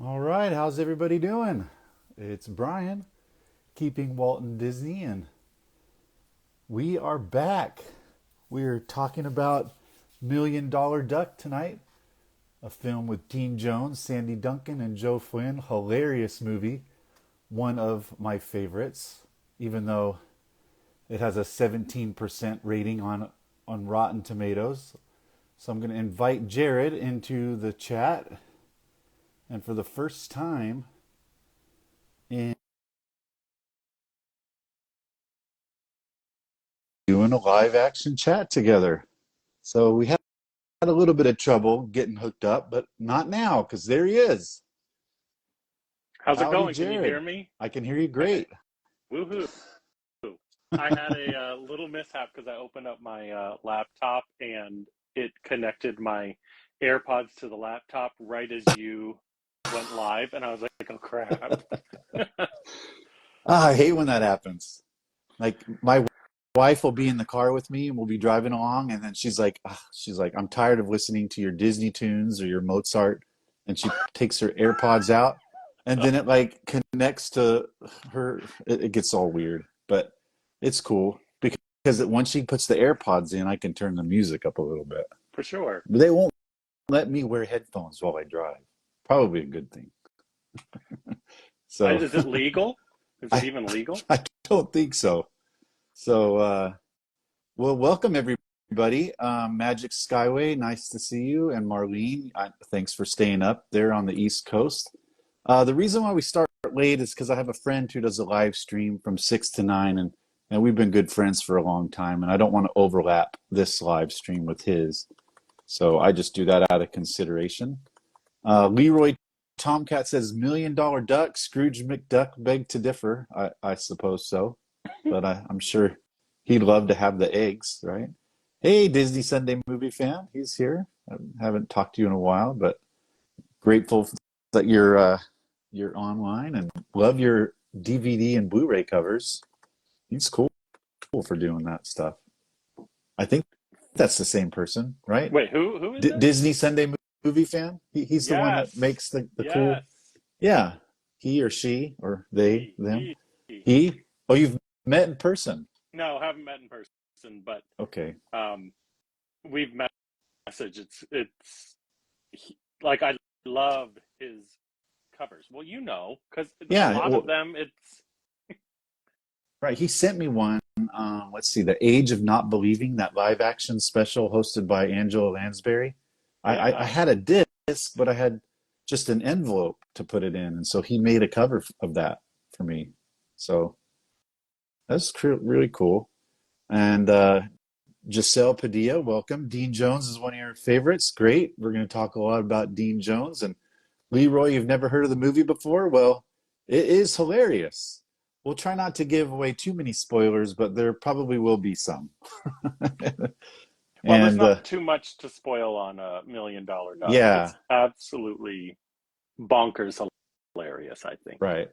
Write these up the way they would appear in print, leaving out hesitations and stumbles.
All right, how's everybody doing? It's Brian, keeping Walton Disney, and we are back. We're talking about Million Dollar Duck tonight, a film with Dean Jones, Sandy Duncan, and Joe Flynn. Hilarious movie, one of my favorites, even though it has a 17% rating on Rotten Tomatoes. So I'm going to invite Jared into the chat, and for the first time in doing a live action chat together. So we had a little bit of trouble getting hooked up, but not now because there he is. How's it Howdy, going? Can you hear Jared. me? I can hear you great. Woohoo. I had a little mishap because I opened up my laptop and it connected my AirPods to the laptop right as you went live. And I was like, oh, crap. I hate when that happens. Like my wife will be in the car with me and we'll be driving along, and then she's like, I'm tired of listening to your Disney tunes or your Mozart, and she takes her AirPods out, and then it like connects to her. It gets all weird, but it's cool because once she puts the AirPods in, I can turn the music up a little bit. For sure. But they won't let me wear headphones while I drive. Probably a good thing. So Is it legal? Is it I even legal? I don't think so. So well, welcome everybody. Magic Skyway, nice to see you, and Marlene. Thanks for staying up there on the East Coast. The reason why we start late is because I have a friend who does a live stream from 6 to 9, and we've been good friends for a long time, and I don't want to overlap this live stream with his. So I just do that out of consideration. Leroy Tomcat says Million Dollar Duck. Scrooge McDuck begged to differ. I suppose so, but I'm sure he'd love to have the eggs, right? Hey, Disney Sunday Movie fan, he's here. I haven't talked to you in a while, but grateful that you're online and love your DVD and Blu-ray covers. He's cool for doing that stuff. I think that's the same person, right? Wait, who is this? Disney Sunday Movie fan. He's the one that Yes. makes the Yes. cool. Yeah, he or she or they He, them. he, he. He. Oh, you've met in person. No, haven't met in person, but Okay. um, we've messaged. Like I love his covers. Well, because a Yeah. lot of Well, them, it's right. He sent me one. Let's see, The Age of Not Believing, that live action special hosted by Angela Lansbury. I yeah, had a disc, but I had just an envelope to put it in, and so he made a cover of that for me. So that's really cool. And Giselle Padilla, welcome. Dean Jones is one of your favorites. Great. We're going to talk a lot about Dean Jones. And Leroy, you've never heard of the movie before? Well, it is hilarious. We'll try not to give away too many spoilers, but there probably will be some. well, there's And not too much to spoil on $1 Million Duck. yeah, It's absolutely bonkers hilarious, I think. right.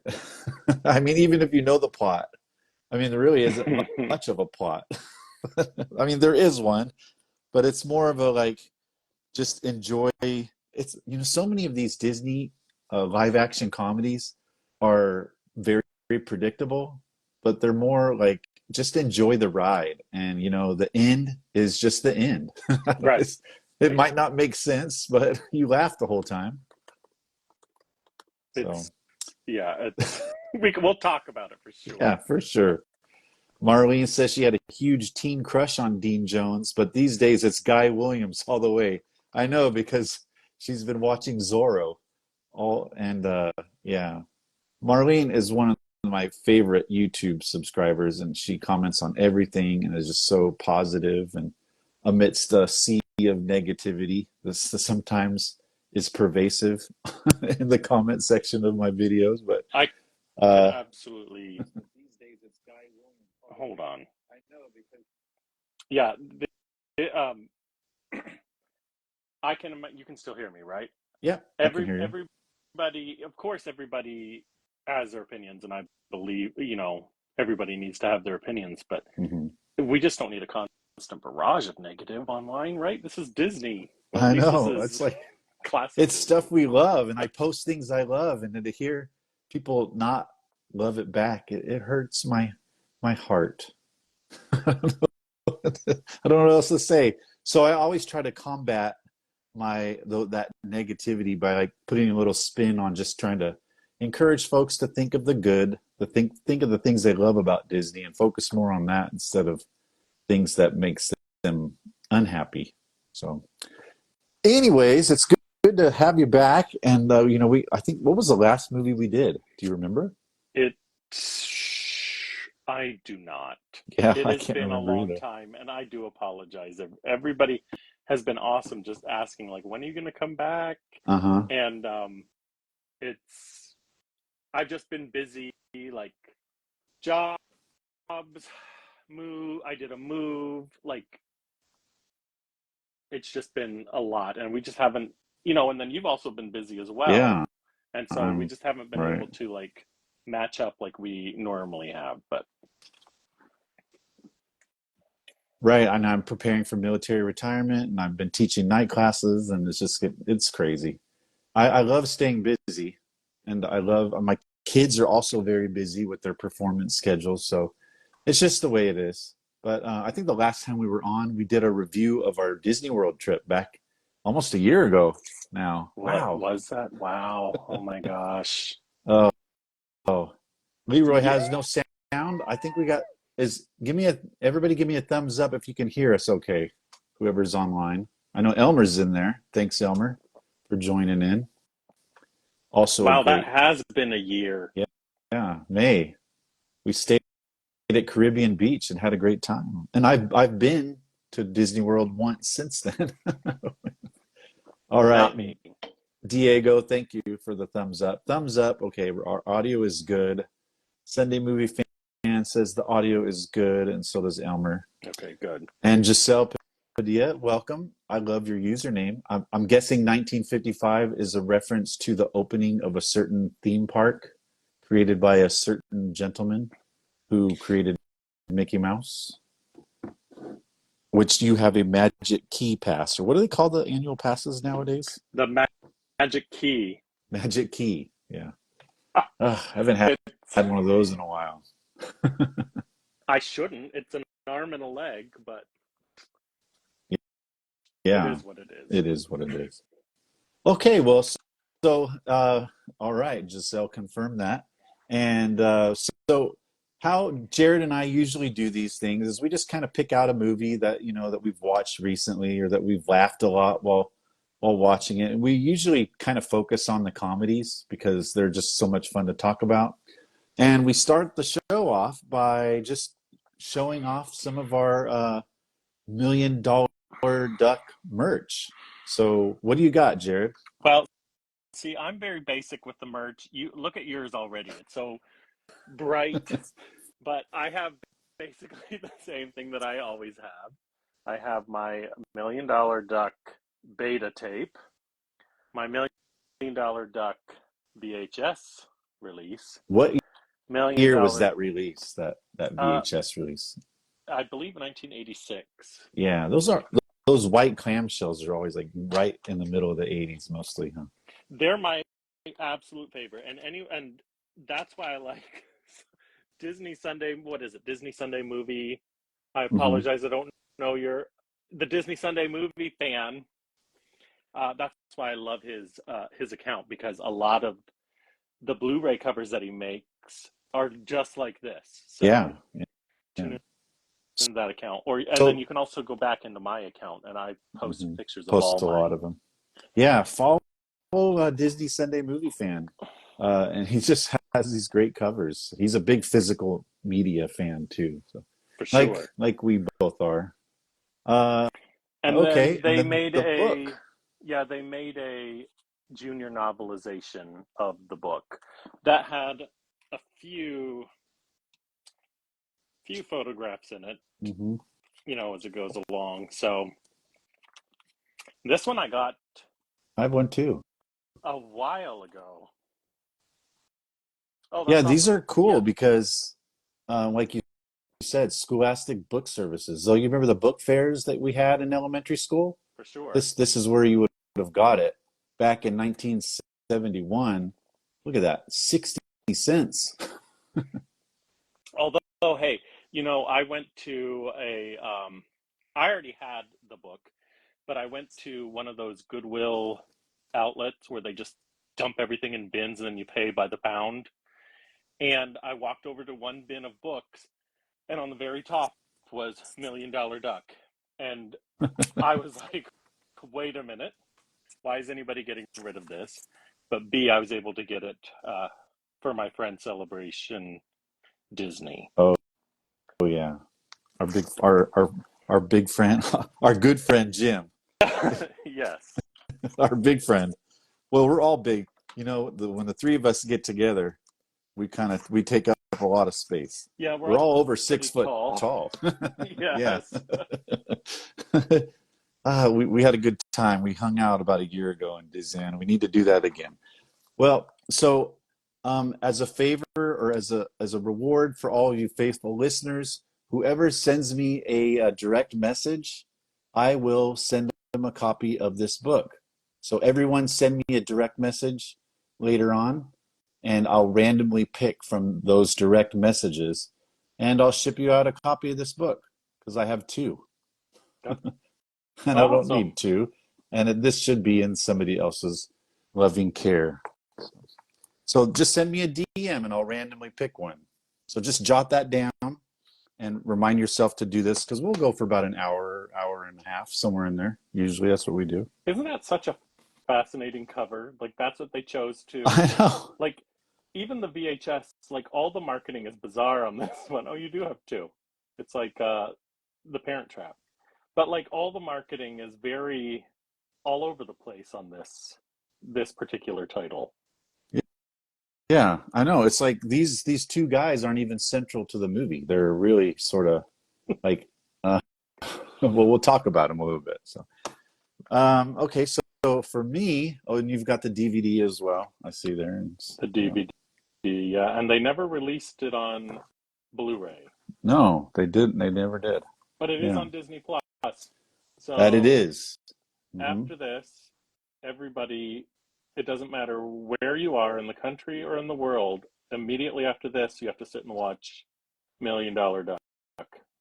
I mean, even if you know the plot, I mean, there really isn't much of a plot. I mean, there is one, but it's more of a like, just enjoy. It's, so many of these Disney live action comedies are very, very predictable, but they're more like just enjoy the ride, and the end is just the end. Right. It might not make sense, but you laugh the whole time. So It's yeah. It's we'll talk about it for yeah, sure. for sure. Marlene says she had a huge teen crush on Dean Jones, but these days it's Guy Williams all the way. I know because she's been watching Zorro all, and yeah. Marlene is one of my favorite YouTube subscribers, and she comments on everything and is just so positive, and amidst a sea of negativity this sometimes is pervasive in the comment section of my videos. But I can uh absolutely. These days, it's Guy Williams. Hold on. I know because yeah, I can. You can still hear me, right? yeah, I can hear you. Everybody, of course, everybody has their opinions, and I believe everybody needs to have their opinions, but Hmm. we just don't need a constant barrage of negative online, right? This is Disney. At I least this know. It's is like Classic It's Disney. stuff we love, and I post things I love, and then to hear people not love it back, it hurts my heart. I don't know what else to say. So I always try to combat that negativity by like putting a little spin on just trying to encourage folks to think of the good, to think of the things they love about Disney and focus more on that instead of things that makes them unhappy. So anyways, it's good to have you back. And I think what was the last movie we did? Do you remember? It. I do not. Yeah, It I has can't been a remember long either. time, and I do apologize. Everybody has been awesome, just asking like, when are you going to come back? Uh-huh. And it's. I've just been busy, like jobs, move. I did a move. Like it's just been a lot, and we just haven't. And then you've also been busy as well, Yeah. and so we I'm just haven't been right. able to like match up like we normally have. But Right. And I'm preparing for military retirement and I've been teaching night classes and it's crazy. I love staying busy and I love my kids are also very busy with their performance schedules. So it's just the way it is. But I think the last time we were on, we did a review of our Disney World trip back almost a year ago now. what Wow. was that? Wow! Oh my gosh! Oh, oh. Leroy Yeah. has no sound. I think we got is everybody give me a thumbs up if you can hear us okay. Whoever's online. I know Elmer's in there. Thanks, Elmer, for joining in. Also a Wow, that great has been a year. yeah, yeah. May. We stayed at Caribbean Beach and had a great time. And I've been to Disney World once since then. All right. Not me. Diego, thank you for the thumbs up. Thumbs up. Okay, our audio is good. Sunday Movie Fan says the audio is good, and so does Elmer. Okay, good. And Giselle Padilla, welcome. I love your username. I'm guessing 1955 is a reference to the opening of a certain theme park created by a certain gentleman who created Mickey Mouse, which you have a magic key pass, or what do they call the annual passes nowadays? The magic key. Magic key. Yeah. Ah, I haven't it's. had one of those in a while. I shouldn't. It's an arm and a leg, but it Yeah, is what it is. it is what it is. Okay, well, all right, Giselle confirmed that. And so how Jared and I usually do these things is we just kind of pick out a movie that, that we've watched recently or that we've laughed a lot while watching it. And we usually kind of focus on the comedies because they're just so much fun to talk about. And we start the show off by just showing off some of our $1 million duck merch. So, what do you got, Jared? Well, see, I'm very basic with the merch. You look at yours already. It's so bright, but I have basically the same thing that I always have. I have my $1 million duck beta tape, my $1 million duck VHS release, What million year was dollar that release? That uh VHS release? I believe 1986. Yeah, those white clamshells are always like right in the middle of the '80s, mostly, huh? They're my absolute favorite, and that's why I like Disney Sunday. What is it? Disney Sunday Movie. I Hmm. apologize. I don't know you're the Disney Sunday Movie fan. That's why I love his account because a lot of the Blu-ray covers that he makes are just like this. Yeah, So yeah. tune in that account, and then So, you can also go back into my account, and I post mhm, pictures of all post a lot my. of them. Yeah, follow Disney Sunday Movie Fan, and he just has these great covers. He's a big physical media fan too, so For like sure. like we both are. Uh, And then okay, and then the book. they made a junior novelization of the book that had a few photographs in it, Hmm. as it goes along. So this one I got I have one too. a while ago. Oh, Yeah, that's these awesome. are cool Yeah, because, like you said, Scholastic Book Services. So you remember the book fairs that we had in elementary school? for sure. This is where you would have got it back in 1971. Look at that, 60 cents. Although, hey, I went to I already had the book, but I went to one of those Goodwill outlets where they just dump everything in bins and then you pay by the pound. And I walked over to one bin of books, and on the very top was Million Dollar Duck. And I was like, wait a minute, why is anybody getting rid of this? But B, I was able to get it for my friend's celebration Disney. Oh, oh yeah, our big friend, our good friend Jim, Yes. our big friend. Well, we're all big. When the three of us get together, we take up a lot of space. Yeah, we're We're all all over six pretty foot tall. tall. Yeah. Yes. We had a good time. We hung out about a year ago in Disneyland. We need to do that again. Well, so as a favor or as a reward for all you faithful listeners, whoever sends me a direct message, I will send them a copy of this book. So everyone send me a direct message later on, and I'll randomly pick from those direct messages, and I'll ship you out a copy of this book because I have two, That's and I don't awesome. need two, and this should be in somebody else's loving care. So just send me a DM and I'll randomly pick one. So just jot that down and remind yourself to do this because we'll go for about an hour, hour and a half, somewhere in there. Usually that's what we do. Isn't that such a fascinating cover? Like that's what they chose to I know. like even the VHS, like all the marketing is bizarre on this one. Oh, you do have two. It's like the Parent Trap. But like all the marketing is very all over the place on this particular title. Yeah, I know. It's like these two guys aren't even central to the movie. They're really sort of like well, we'll talk about them a little bit. So okay, so for me, oh, and you've got the DVD as well. I see there. And, The DVD, yeah, and they never released it on Blu-ray, no, they didn't. They never did. but it is Yeah, on Disney Plus. that it So is. Hmm. after this, everybody, it doesn't matter where you are in the country or in the world, immediately after this, you have to sit and watch Million Dollar Duck.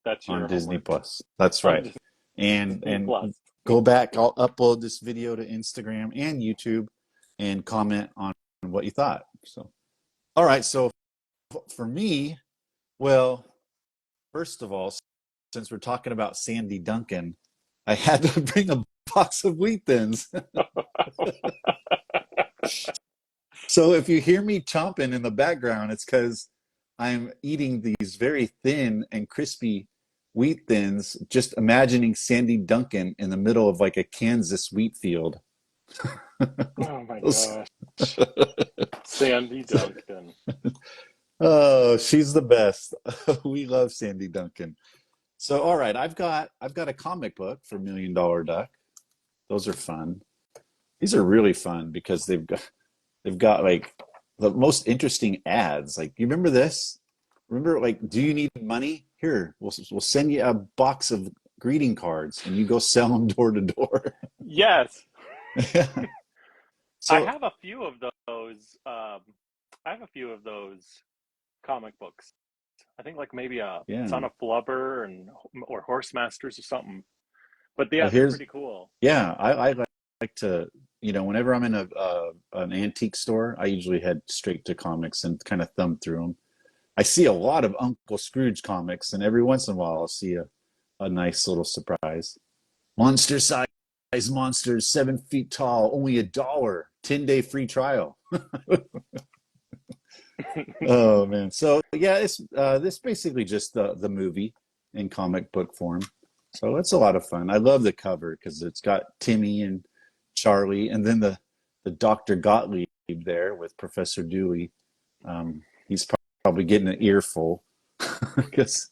That's On your Disney homework Plus. That's on right. And Disney Plus. go back. I'll upload this video to Instagram and YouTube and comment on what you thought. So, all right. So for me, well, first of all, since we're talking about Sandy Duncan, I had to bring a box of Wheat Thins. So if you hear me chomping in the background, it's because I'm eating these very thin and crispy Wheat Thins, just imagining Sandy Duncan in the middle of like a Kansas wheat field. Oh my gosh. Sandy Duncan. Oh, she's the best. We love Sandy Duncan. So, all right, I've got a comic book for Million Dollar Duck. Those are fun. These are really fun because they've got like the most interesting ads. Like, you remember this? Remember, like, do you need money? Here, we'll send you a box of greeting cards, and you go sell them door to door. Yes, I So, have a few of those. I have a few of those comic books. I think like maybe a yeah. Son of Flubber and or Horse Masters or something. But Well, yeah, they're here's pretty cool. yeah. I like to, whenever I'm in an antique store, I usually head straight to comics and kind of thumb through them. I see a lot of Uncle Scrooge comics, and every once in a while, I'll see a nice little surprise. Monster size monsters, 7 feet tall, only $1, 10-day free trial. Oh man! So yeah, it's this basically just the movie in comic book form. So it's a lot of fun. I love the cover because it's got Timmy and Charlie, and then the Dr. Gottlieb there with Professor Dewey. He's probably getting an earful because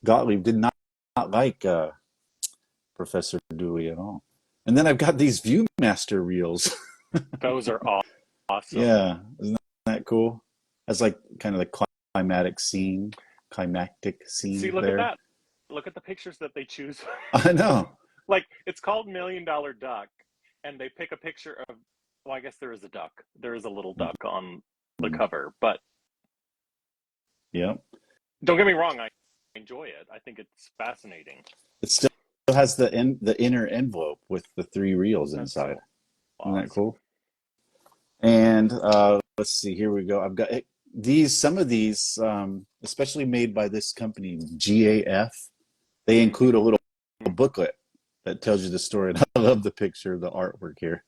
Gottlieb did not like Professor Dewey at all. And then I've got these ViewMaster reels. Those are awesome. Yeah, isn't that cool? That's like kind of the climactic See, scene look at there. that. Look at the pictures that they choose. I know. Like it's called Million Dollar Duck, and they pick a picture of well, I guess there is a duck. There is a little duck on the cover, but Yeah. don't get me wrong, I enjoy it. I think it's fascinating. It still has the inner envelope with the three reels That's inside. so Isn't that awesome. cool? And let's see, here we go. I've got some of these, especially made by this company, GAF. They include a little booklet that tells you the story. And I love the picture, the artwork here.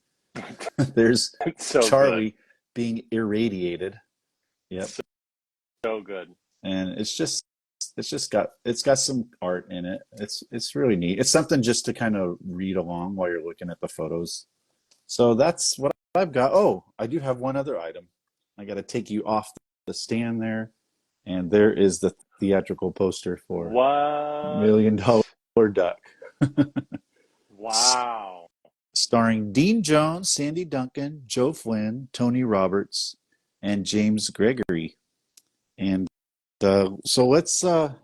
There's It's so Charlie good. being irradiated. Yep. So, so good. And it's got some art in it. It's really neat. It's something just to kind of read along while you're looking at the photos. So that's what I've got. Oh, I do have one other item. I got to take you off the stand there, and there is the theatrical poster for What? $1 Million Duck, Wow. starring Dean Jones, Sandy Duncan, Joe Flynn, Tony Roberts, and James Gregory. And so let's go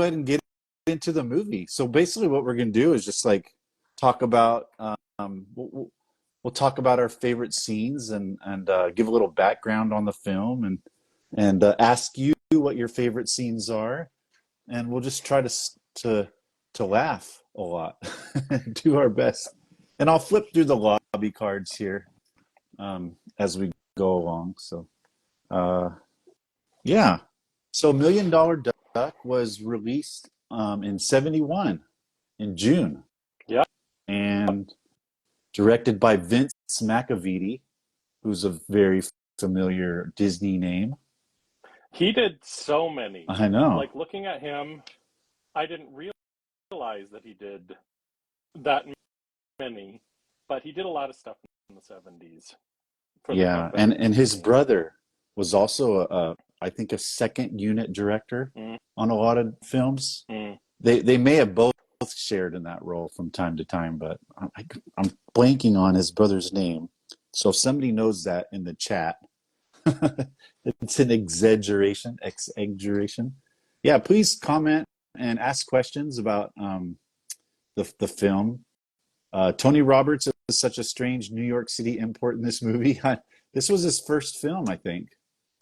ahead and get into the movie. So basically, what we're gonna do is just like talk about we'll talk about our favorite scenes and give a little background on the film and ask you what your favorite scenes are, and we'll just try to laugh a lot, do our best, and I'll flip through the lobby cards here as we go along. So yeah, so $1 Million Duck was released in '71 in June, Yeah. and directed by Vince McAveety, who's a very familiar Disney name. He did so many. I know. Like looking at him, I didn't realize that he did that many, but he did a lot of stuff in the 70s for the Yeah, company. and his brother was also I think a second unit director Mm, on a lot of films. mm. They may have both shared in that role from time to time, but I'm blanking on his brother's name. So if somebody knows that in the chat, it's an exaggeration. Yeah, please comment and ask questions about the film. Tony Roberts is such a strange New York City import in this movie. This was his first film, I think.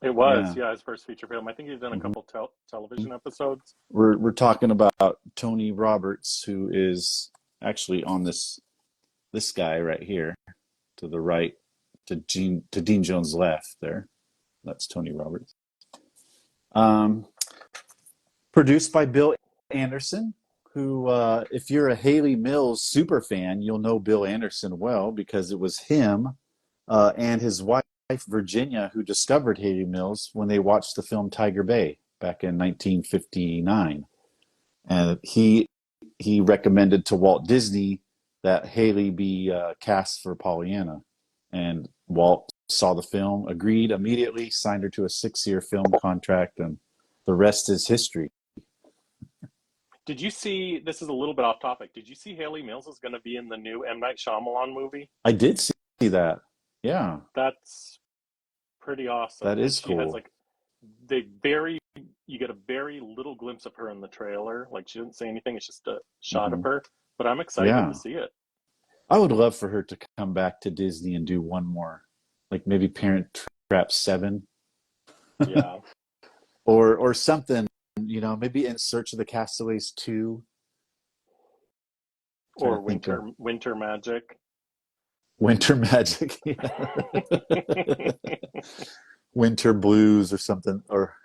It was, Yeah. yeah, his first feature film. I think he's done a Mhm. couple television episodes. We're talking about Tony Roberts, who is actually on this guy right here to the right, to Dean Jones' left there. That's Tony Roberts. Um, Produced by Bill Anderson, who, if you're a Haley Mills super fan, you'll know Bill Anderson well because it was him and his wife Virginia who discovered Haley Mills when they watched the film Tiger Bay back in 1959, and he recommended to Walt Disney that Haley be cast for Pollyanna, and Walt saw the film, agreed immediately, signed her to a 6-year film contract, and the rest is history. Did you see, this is a little bit off topic, did you see Haley Mills is going to be in the new M. Night Shyamalan movie? I did see that. Yeah, That's pretty awesome. that And is she has cool. like, you get a very little glimpse of her in the trailer. Like she didn't say anything, it's just a shot of Hmm. her. But I'm excited to Yeah, see it. I would love for her to come back to Disney and do one more, like maybe Parent Trap 7, Yeah. or something. Maybe In Search of the Castaways 2. Trying Or to think of Winter Magic. Winter Magic, yeah. Winter Blues or something, or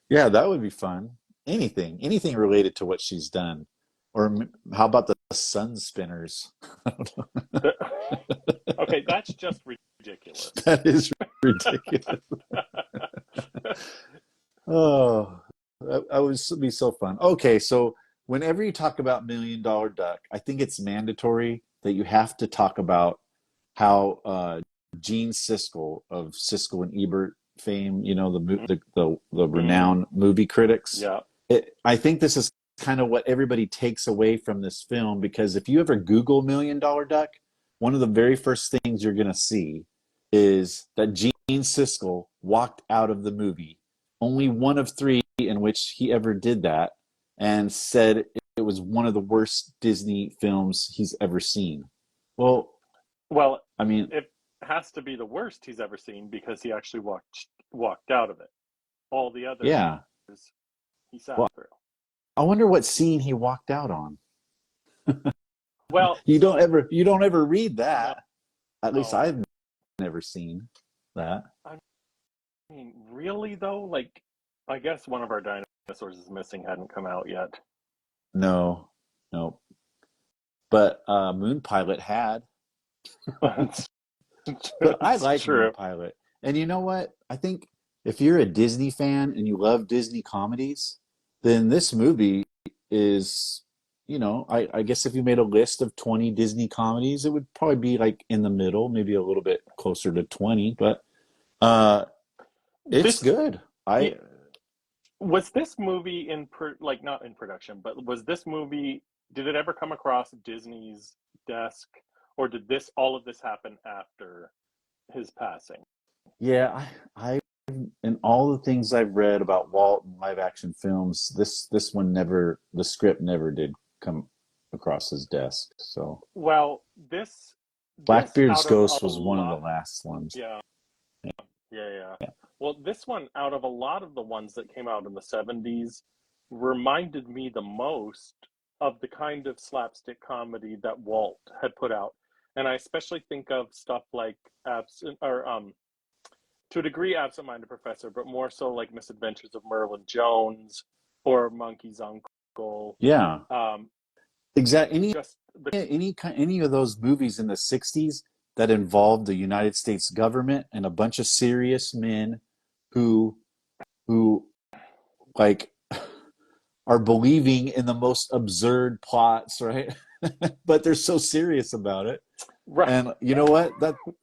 yeah, that would be fun. Anything related to what she's done, or how about the Sun Spinners? Okay, that's just ridiculous. That is ridiculous. Oh, that would be so fun. Okay, so whenever you talk about $1 Million Duck, I think it's mandatory that you have to talk about how Gene Siskel of Siskel and Ebert fame, the Mm, renowned movie critics. yeah. I think this is kind of what everybody takes away from this film, because if you ever Google $1 Million Duck, one of the very first things you're going to see is that Gene Siskel walked out of the movie, only one of three in which he ever did that, and said it was one of the worst Disney films he's ever seen. Well, Well, I mean, it has to be the worst he's ever seen because he actually walked out of it. All the others yeah. he sat Well, through. I wonder what scene he walked out on. Well, You don't ever read no, that. At least I've never seen that. I mean, really though, like, I guess one of our dinosaurs is missing hadn't come out yet. No, no. But Moon Pilot had. It's, But I it's like Moon true. Pilot. And you know what? I think if you're a Disney fan and you love Disney comedies, then this movie is, I guess if you made a list of 20 Disney comedies, it would probably be like in the middle, maybe a little bit closer to 20, but uh it's This good. I was this movie like not in production, but was this movie? Did it ever come across Disney's desk, or did this all of this happen after his passing? yeah, I in all the things I've read about Walt and live action films, this one never the script never did come across his desk. So Well, this Blackbeard's out of Ghost a was one of the lot, last ones. yeah, yeah. Well, this one out of a lot of the ones that came out in the 70s reminded me the most of the kind of slapstick comedy that Walt had put out. And I especially think of stuff like absent or to a degree Absent Minded Professor, but more so like Misadventures of Merlin Jones or Monkey's Uncle. Yeah, Um, exactly. just the Any of those movies in the 60s that involved the United States government and a bunch of serious men who who like are believing in the most absurd plots, right? But they're so serious about it. right, And you know what?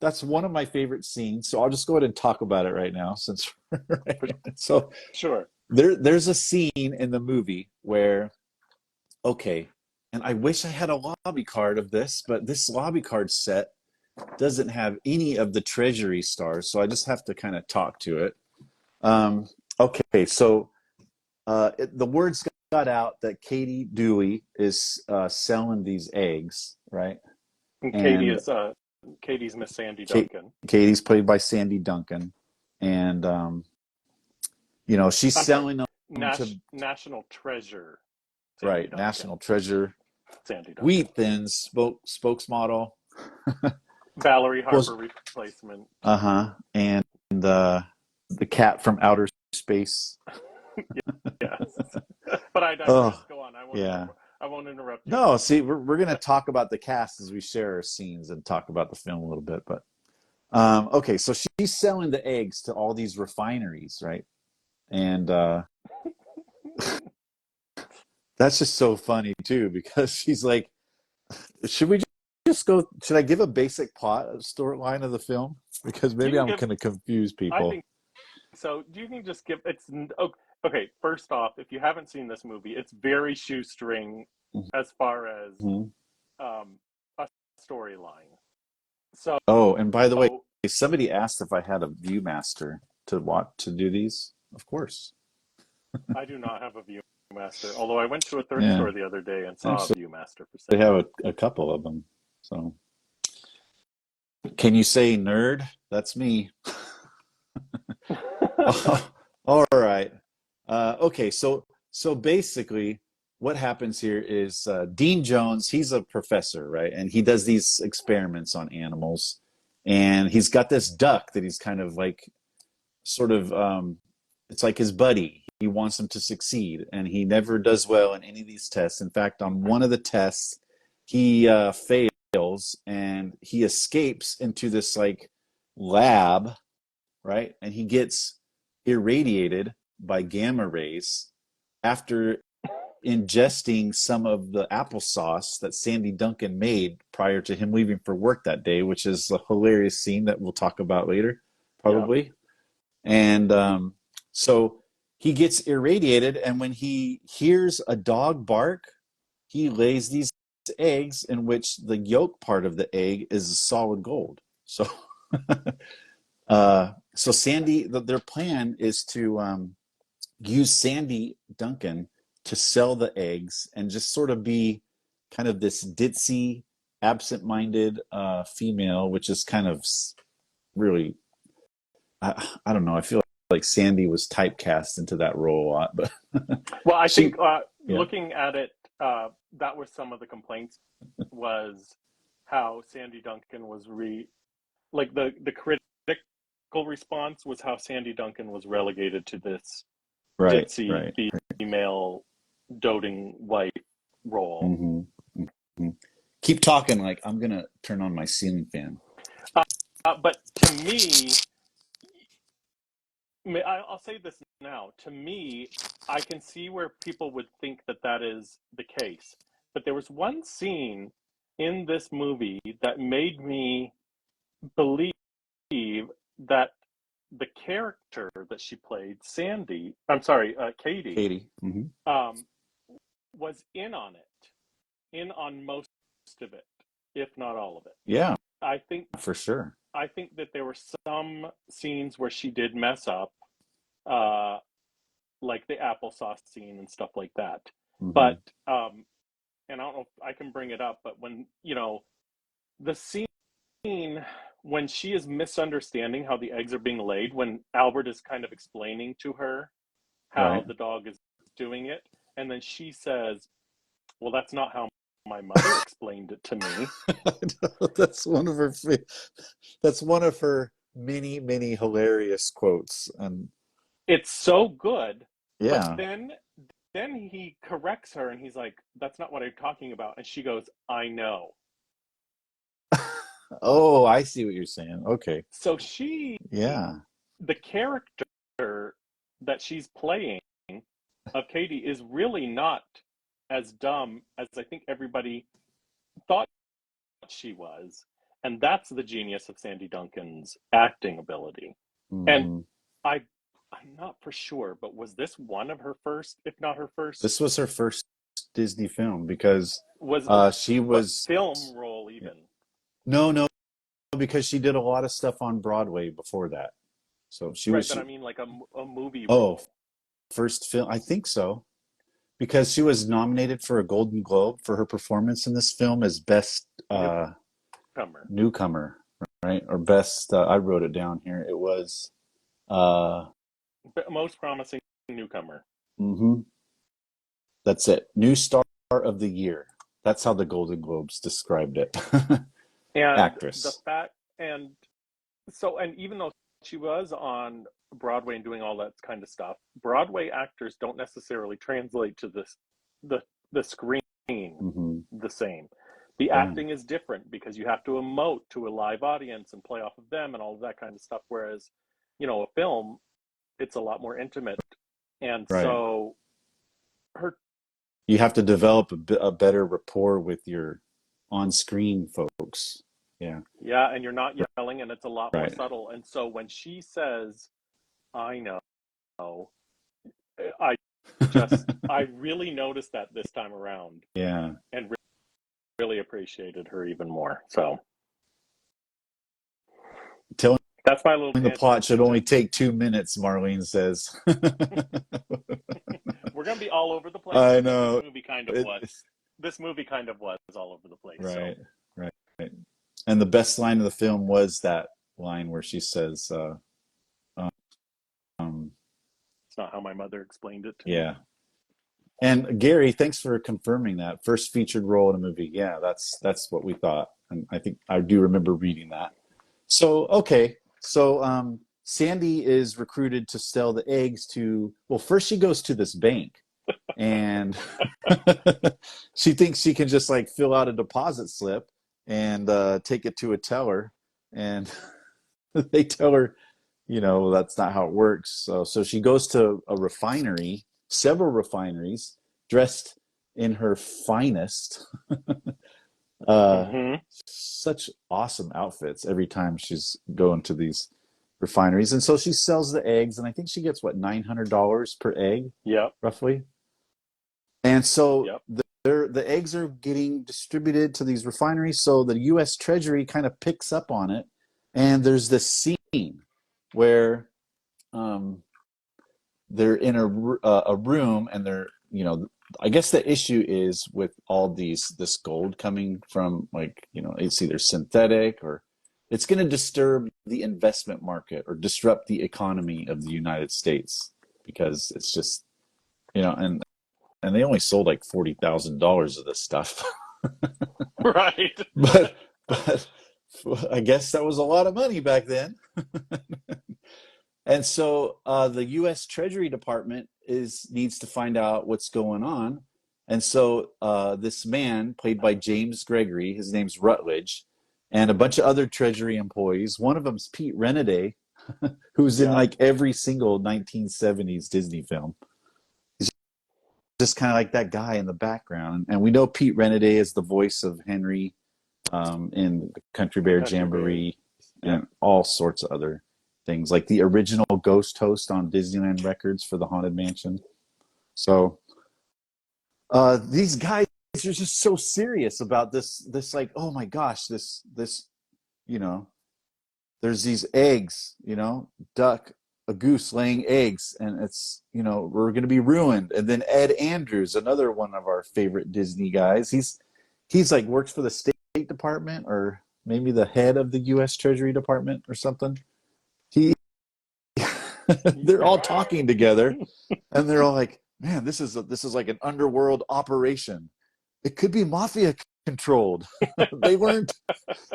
That's one of my favorite scenes. So I'll just go ahead and talk about it right now since for so sure. there's a scene in the movie where okay, and I wish I had a lobby card of this, but this lobby card set doesn't have any of the treasury stars, so I just have to kind of talk to it. Okay, so the words got out that Katie Dewey is selling these eggs, right? And And Katie's Miss Sandy Kate, Duncan. Katie's played by Sandy Duncan, and she's I'm sorry, selling them to National Treasure Sandy right Duncan. National Treasure Sandy Duncan. Wheat Thins spokesmodel. Valerie Was Harper replacement. uh-huh, and the cat from outer space. Yes. But I digress. Oh Go on. yeah. I won't interrupt you No, again. see, we're gonna talk about the cast as we share our scenes and talk about the film a little bit, but okay, so she's selling the eggs to all these refineries, right? And that's just so funny too because she's like, should we just go? Should I give a basic plot storyline of the film because You maybe can I'm give. going to confuse I people. think so. You can just give. Okay. First off, if you haven't seen this movie, it's very shoestring as far as Mhm. a storyline. So Oh, and by the way, somebody asked if I had a ViewMaster to do these. Of course. I do not have a ViewMaster, although I went to a thrift Yeah, store the other day and saw a actually, ViewMaster for they sale. have a couple of them. So, can you say nerd? That's me. All right. Okay, so basically, what happens here is Dean Jones. He's a professor, right? And he does these experiments on animals, and he's got this duck that he's kind of like, sort of, it's like his buddy. He wants him to succeed, and he never does well in any of these tests. In fact, on one of the tests, he fails, and he escapes into this like lab, right? And he gets irradiated by gamma rays after ingesting some of the applesauce that Sandy Duncan made prior to him leaving for work that day, which is a hilarious scene that we'll talk about later, Yeah. probably. And so he gets irradiated, and when he hears a dog bark, he lays these eggs in which the yolk part of the egg is solid gold. So so Sandy, their plan is to use Sandy Duncan to sell the eggs and just sort of be kind of this ditzy absent-minded female, which is kind of really, I don't know. I feel like Sandy was typecast into that role a lot, but Well, I she, think yeah, looking at it, that was some of the complaints was how Sandy Duncan was like the critical response was how Sandy Duncan was relegated to this right, ditzy right. female doting wife role. hmm hmm Keep talking. Like I'm gonna turn on my ceiling fan. But to me, I'll say this now. To me, I can see where people would think that that is the case. But there was one scene in this movie that made me believe that the character that she played, Katie, Katie. um, was in on it, in on most of it, if not all of it. Yeah, I think for sure. I think that there were some scenes where she did mess up, uh, like the applesauce scene and stuff like that. hmm But and I don't know if I can bring it up, but when the scene when she is misunderstanding how the eggs are being laid, when Albert is kind of explaining to her how Right. the dog is doing it, and then she says, "Well, that's not how my mother explained it to me." That's one of her. That's one of her many, many hilarious quotes. And It's so good, but yeah. then he corrects her and he's like, "That's not what I'm talking about," and she goes, "I know." Oh, I see what you're saying. Okay. So she, Yeah. the character that she's playing of Katie, is really not as dumb as I think everybody thought she was. And that's the genius of Sandy Duncan's acting ability. And hmm I I'm not for sure, but was this one of her first, if not her first, This was her first Disney film because was she but was, film role yeah. even? No, no, because she did a lot of stuff on Broadway before that. So Right, but I mean like a movie oh, role. first film, I think so. Because she was nominated for a Golden Globe for her performance in this film as best Newcomer. newcomer, right? Or best, I wrote it down here. It was, uh, Most promising newcomer. hmm that's it. New Star of the Year. That's how the Golden Globes described it. And the Actress. fact and so and even though she was on Broadway and doing all that kind of stuff, Broadway actors don't necessarily translate to the the screen hmm the same. The Yeah, acting is different because you have to emote to a live audience and play off of them and all of that kind of stuff. Whereas, a film, it's a lot more intimate. And right. so her You have to develop a better rapport with your on-screen folks. Yeah, Yeah, and you're not yelling and it's a lot more right. subtle. And so when she says, I know, I I really noticed that this time around Yeah. and really appreciated her even more. So Telling that's my little the tangent plot should into only it. take 2 minutes, Marlene says. We're gonna be all over the place, I and know. It, this movie kind of was all over the place. So right, right. And the best line of the film was that line where she says, um, it's not how my mother explained it to me. yeah. And Gary, thanks for confirming that. First featured role in a movie. Yeah, that's what we thought. And I think I do remember reading that. So, okay. So, Sandy is recruited to sell the eggs to, well, first she goes to this bank and she thinks she can just like fill out a deposit slip and take it to a teller. And they tell her, that's not how it works. So she goes to a refinery, several refineries, dressed in her finest. uh, Mm-hmm. Such awesome outfits every time she's going to these refineries. And so she sells the eggs, and I think she gets what, $900 per egg, Yep. roughly. And so Yep. the eggs are getting distributed to these refineries. So the U.S. Treasury kind of picks up on it, and there's this scene where um, they're in a room, and they're I guess the issue is with all this gold coming from, like, it's either synthetic or it's going to disturb the investment market or disrupt the economy of the United States because it's just, and they only sold like $40,000 of this stuff. Right. but I guess that was a lot of money back then. And so the U.S. Treasury Department needs to find out what's going on. And so this man, played by James Gregory, his name's Rutledge, and a bunch of other Treasury employees. One of them's Pete Renaday, who's in Yeah. like every single 1970s Disney film. He's just kind of like that guy in the background. And we know Pete Renaday is the voice of Henry in the Country Bear Country Bears. Jamboree Yeah. and all sorts of other things, like the original ghost host on Disneyland Records for the Haunted Mansion. So these guys are just so serious about this like, oh my gosh, this you know there's these eggs, duck, a goose laying eggs, and it's, we're going to be ruined. And then Ed Andrews, another one of our favorite Disney guys, he's like works for the State Department or maybe the head of the U.S. Treasury Department or something. He they're all talking together, and they're all like, man, this is like an underworld operation. It could be mafia controlled. they learned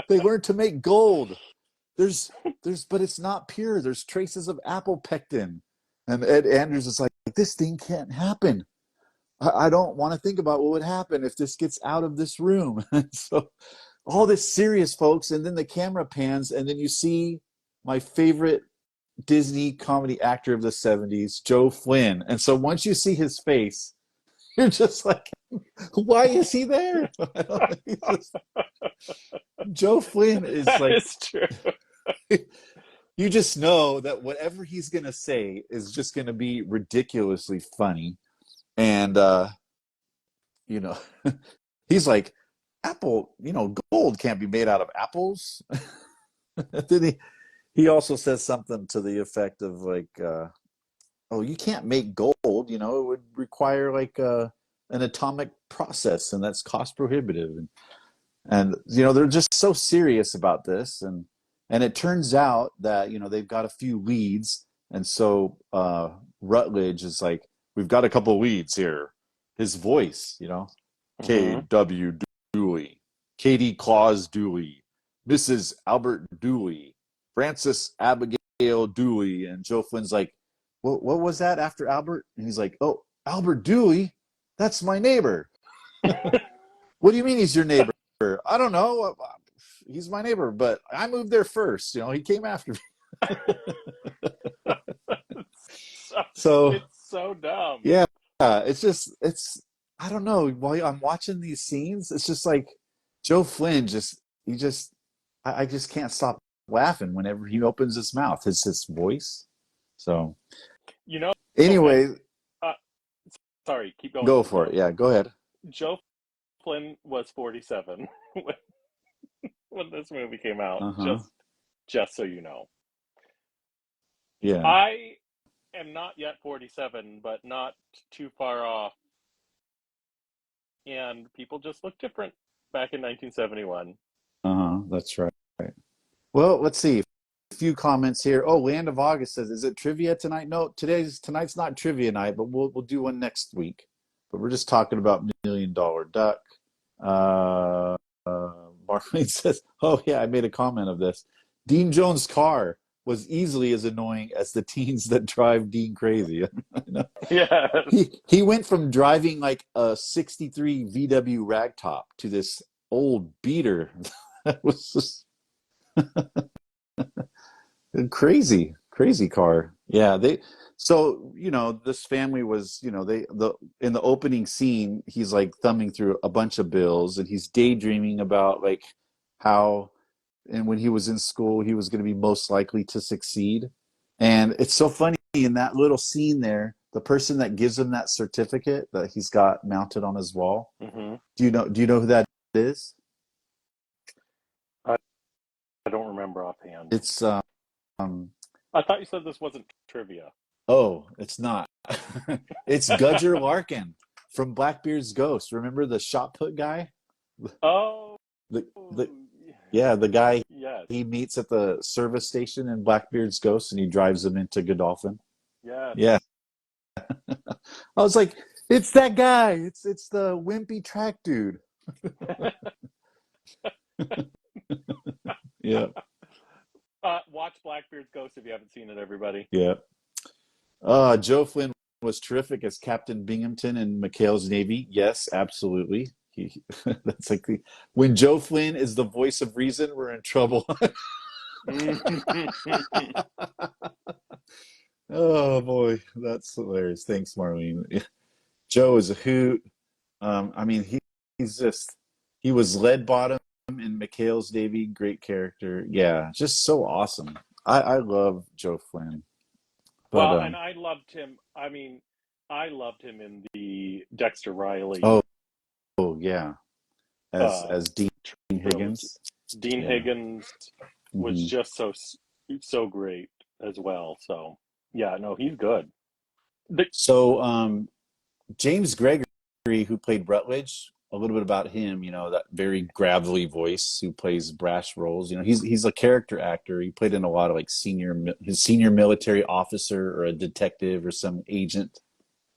to make gold. There's but it's not pure. There's traces of apple pectin. And Ed Andrews is like, this thing can't happen. I don't want to think about what would happen if this gets out of this room. So all this serious, folks, and then the camera pans, and then you see my favorite Disney comedy actor of the 70s, Joe Flynn. And so once you see his face, you're just like, why is he there? Joe Flynn is That like, is true. you just know that whatever he's going to say is just going to be ridiculously funny. And, he's like, apple, gold can't be made out of apples. Then he also says something to the effect of like, oh, you can't make gold, it would require like an atomic process, and that's cost prohibitive. And they're just so serious about this. And it turns out that, they've got a few leads. And so Rutledge is like, we've got a couple of leads here. His voice, K.W. Dooley, Katie Claus Dooley, Mrs. Albert Dooley, Frances Abigail Dooley. And Joe Flynn's like, what was that after Albert? And he's like, oh, Albert Dooley? That's my neighbor. What do you mean he's your neighbor? I don't know. He's my neighbor, but I moved there first. He came after me. So it's so dumb. yeah, I don't know. While I'm watching these scenes, it's just like Joe Flynn I just can't stop laughing whenever he opens his mouth. It's his voice. So anyway, okay. Sorry, keep going. go for it. Yeah, go ahead. Joe Flynn was 47 when this movie came out. Uh-huh. Just so you know. Yeah. I am not yet 47, but not too far off. And people just look different back in 1971. That's right. Well, let's see. A few comments here. Oh, Land of August says, "Is it trivia tonight?" No, tonight's not trivia night, but we'll do one next week. But we're just talking about Million Dollar Duck. Marlene says, "Oh yeah, I made a comment of this. Dean Jones' car was easily as annoying as the teens that drive Dean crazy." Yeah. He went from driving like a '63 VW ragtop to this old beater that was just crazy car. Yeah, this family was, in the opening scene, he's like thumbing through a bunch of bills, and he's daydreaming about like how, and when he was in school, he was going to be most likely to succeed. And it's so funny in that little scene there, the person that gives him that certificate that he's got mounted on his wall. Mm-hmm. Do you know who that is? I don't remember offhand. It's I thought you said this wasn't trivia. oh, it's not. It's Gudger Larkin from Blackbeard's Ghost. Remember the shot put guy? Oh, The the Yeah, the guy yes, he meets at the service station in Blackbeard's Ghost, and he drives him into Godolphin. yes. Yeah, I was like, it's that guy. It's the wimpy track dude. Yeah, Watch Blackbeard's Ghost if you haven't seen it, everybody. yeah. Joe Flynn was terrific as Captain Binghamton in McHale's Navy. Yes, absolutely. That's like when Joe Flynn is the voice of reason, we're in trouble. Oh boy, that's hilarious. Thanks, Marlene. Joe is a hoot. I mean, he's just he was lead bottom in McHale's Navy. Great character. Yeah, just so awesome. I love Joe Flynn. But Well, and I loved him. I mean, I loved him in the Dexter oh Riley yeah, uh, as Dean trilogy. Higgins. Dean Yeah. Higgins was Hmm. just so great as well. So yeah, no, he's good. The, So James Gregory, who played Rutledge, a little bit about him. That very gravelly voice who plays brash roles. He's a character actor. He played in a lot of like his senior military officer or a detective or some agent.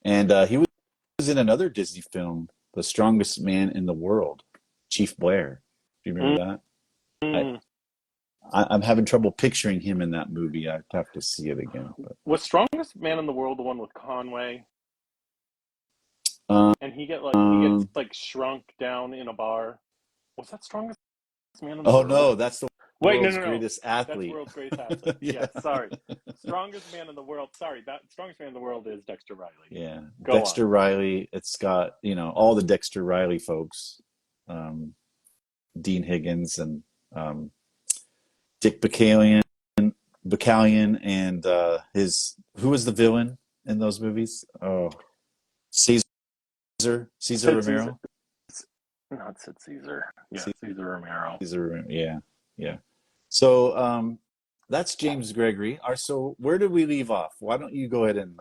And he was in another Disney film, The Strongest Man in the World, Chief Blair. Do you remember that? I, mm, I'm having trouble picturing him in that movie. I'd have to see it again. But was Strongest Man in the World the one with Conway? um, And he gets like shrunk down in a bar. Was that Strongest Man in the oh World? no, that's the Wait, no, world's no, no. greatest That's athlete. World's Greatest Athlete. Yeah, Yes, sorry. Strongest Man in the World. Sorry, that Strongest Man in the World is Dexter Riley. yeah. Go on. Dexter Riley. It's got all the Dexter Riley folks, um, Dean Higgins and um, Dick Bacallion, and his who was the villain in those movies? Oh, Caesar, Caesar Sid Caesar. Romero. Not Sid Caesar. Yeah, Caesar Romero. Caesar, yeah, yeah. So that's James Gregory. So where did we leave off? Why don't you go ahead and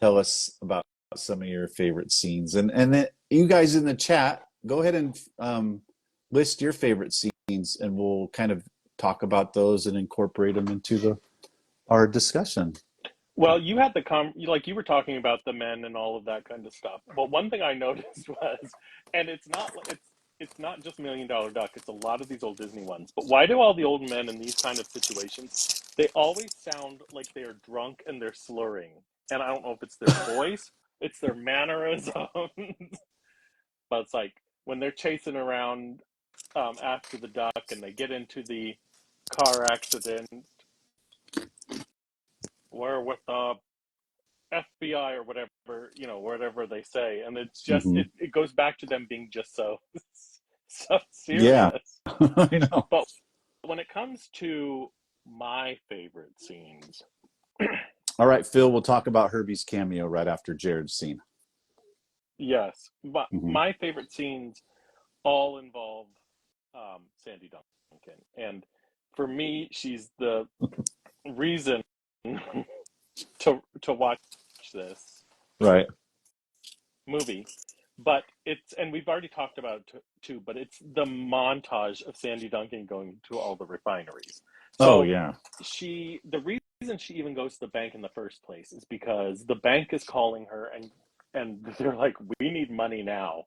tell us about some of your favorite scenes, and then you guys in the chat, go ahead and list your favorite scenes, and we'll kind of talk about those and incorporate them into our discussion. Well, you had like you were talking about the men and all of that kind of stuff. Well, one thing I noticed was, and it's not just Million Dollar Duck. It's a lot of these old Disney ones. But why do all the old men in these kind of situations, they always sound like they're drunk and they're slurring? And I don't know if it's their voice, it's their mannerisms, but it's like when they're chasing around after the duck and they get into the car accident where with the FBI or whatever, whatever they say, and it's just Hmm. it goes back to them being just so Yeah, serious. I know. But when it comes to my favorite scenes, All right, Phil, we'll talk about Herbie's cameo right after Jared's scene. yes, but Hmm. my favorite scenes all involve Sandy Duncan, and for me, she's the reason to watch this Right. movie. But it's, and we've already talked about it too, but it's the montage of Sandy Duncan going to all the refineries. Oh So yeah. the reason she even goes to the bank in the first place is because the bank is calling her, and they're like, we need money now.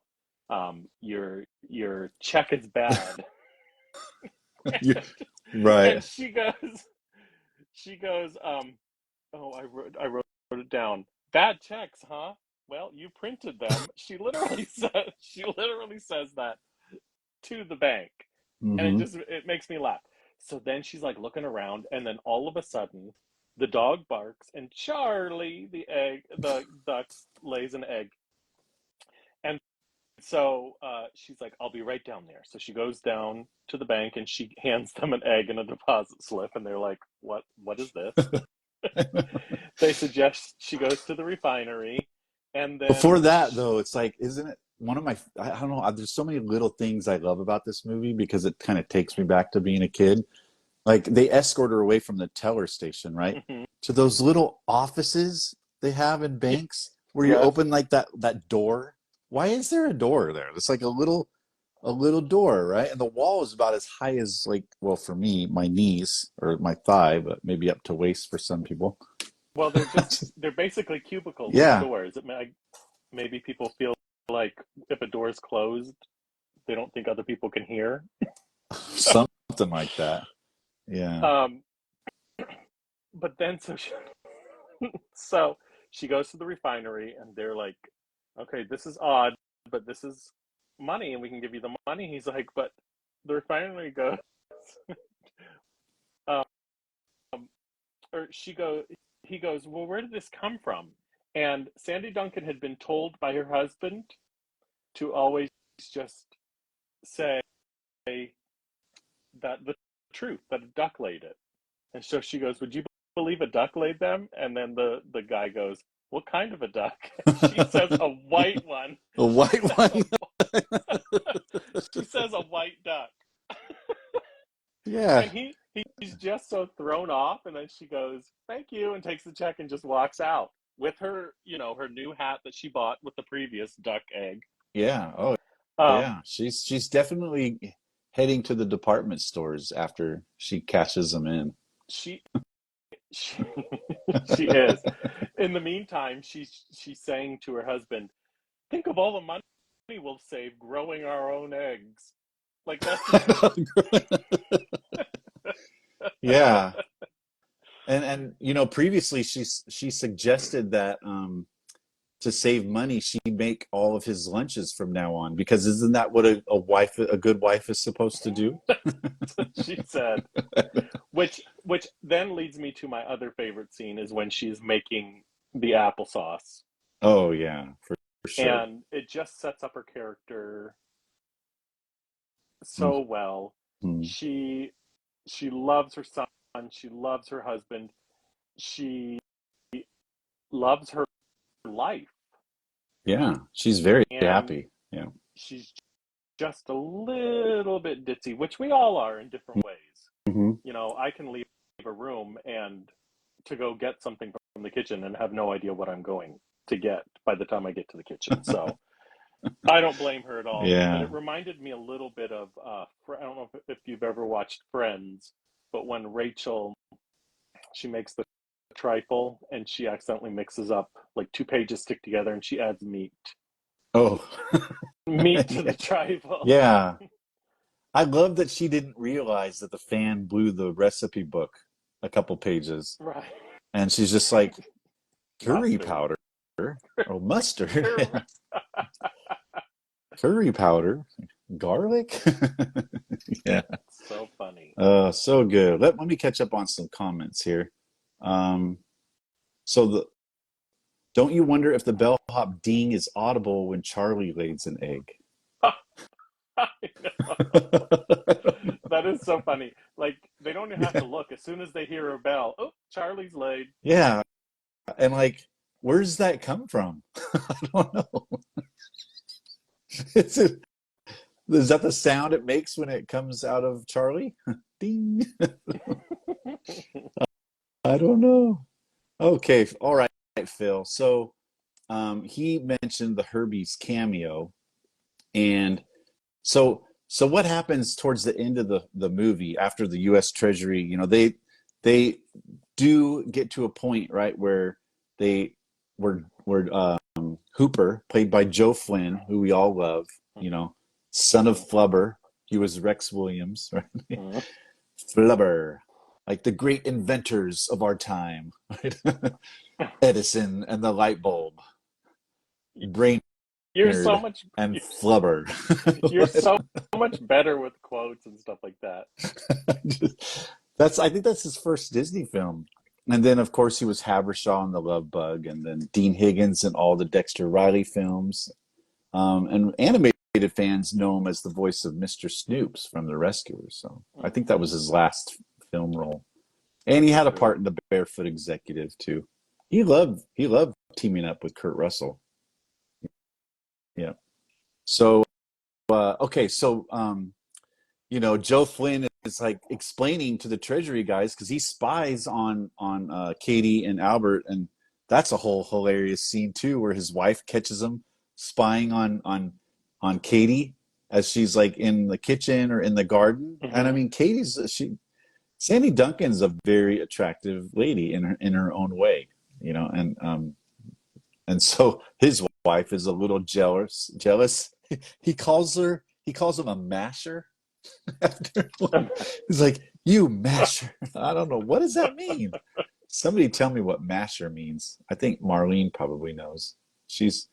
Your check is bad. You, and, right. and she goes, oh, I wrote it down. Bad checks, huh? Well, you printed them. She literally says that to the bank, and Hmm. it makes me laugh. So then she's like looking around, and then all of a sudden, the dog barks, and Charlie, the duck, lays an egg, and so she's like, "I'll be right down there." So she goes down to the bank, and she hands them an egg and a deposit slip, and they're like, "What? What is this?" They suggest she goes to the refinery, and then Before that, though, it's like, isn't it one of my? I don't know. There's so many little things I love about this movie because it kind of takes me back to being a kid. Like they escort her away from the teller station, right, Mhm. to those little offices they have in Yeah, banks. where you Yes. open like that door. Why is there a door there? It's like a little door, right? And the wall is about as high as, like, well, for me, my knees or my thigh, but maybe up to waist for some people. Well, they're basically cubicles with Yeah, doors. Maybe people feel like if a door is closed, they don't think other people can hear. So, something like that. Yeah. um, but then so she goes to the refinery, and they're like, "Okay, this is odd, but this is money, and we can give you the money." He's like, "But the refinery goes." um, or she go he goes, "Well, where did this come from?" And Sandy Duncan had been told by her husband to always just say that the truth, that a duck laid it. And so she goes, "Would you believe a duck laid them?" And then the guy goes, "What kind of a duck?" And she says, "A white one." A She white says one. she says a white duck. Yeah. And he's just so thrown off, and then she goes, "Thank you," and takes the check and just walks out with her, her new hat that she bought with the previous duck egg. Yeah. Oh, Um, yeah. She's definitely heading to the department stores after she cashes them in. she she she is. In the meantime, she's saying to her husband, "Think of all the money we'll save growing our own eggs." Like that's just Yeah. And previously she suggested that to save money she'd make all of his lunches from now on, because isn't that what a good wife is supposed to do? she said. Which then leads me to my other favorite scene is when she's making the applesauce, Oh yeah, for sure. and it just sets up her character so well. Mhm. She she loves her son, she loves her husband, she loves her life, Yeah, she's very and happy. Yeah. she's just a little bit ditzy, which we all are in different ways. Hmm. I can leave a room and to go get something from the kitchen and have no idea what I'm going to get by the time I get to the kitchen. So I don't blame her at all. But Yeah. it reminded me a little bit of I don't know if you've ever watched Friends, but when Rachel she makes the trifle and she accidentally mixes up like two pages stick together and she adds Oh. meat to Yeah. the trifle. Yeah. I love that she didn't realize that the fan blew the recipe book a couple pages, Right. and she's just like, curry Mustard. powder. Oh, mustard. Correct. Curry powder. Garlic. Yeah. So funny. So good. Let me catch up on some comments here. Um, so don't you wonder if the bellhop ding is audible when Charlie lays an egg? I know. That is so funny. Like they don't even have Yeah. to look. As soon as they hear a bell, oh, Charlie's laid. Yeah. And like, where's that come from? I don't know. Is it, is that the sound it makes when it comes out of Charlie? Ding. I don't know. Okay. All right, Phil. So he mentioned the Herbie's cameo. And so what happens towards the end of the movie after the U.S. Treasury? They do get to a point, right, where they were Hooper, played by Joe Flynn, who we all love, son of Flubber. He was Rex Williams, right? Flubber, like the great inventors of our time, right? Edison and the light bulb, Brainerd You're so much. and Flubber. You're so much better with quotes and stuff like that. I think that's his first Disney film. And then of course he was Habershaw in The Love Bug, and then Dean Higgins in all the Dexter Riley films. And animated fans know him as the voice of Mr. Snoops from The Rescuers. So I think that was his last film role. And he had a part True. in The Barefoot Executive too. He loved teaming up with Kurt Russell. Yeah. So okay, so Joe Flynn is like explaining to the Treasury guys, because he spies on Katie and Albert, and that's a whole hilarious scene too, where his wife catches him spying on Katie as she's like in the kitchen or in the garden. And I Hmm. mean, Sandy Duncan's a very attractive lady in her own way, you know, and so his wife is a little jealous. He calls him a masher after he's like, "You masher." I don't know, what does that mean? Somebody tell me what masher means. I think Marlene probably knows. She's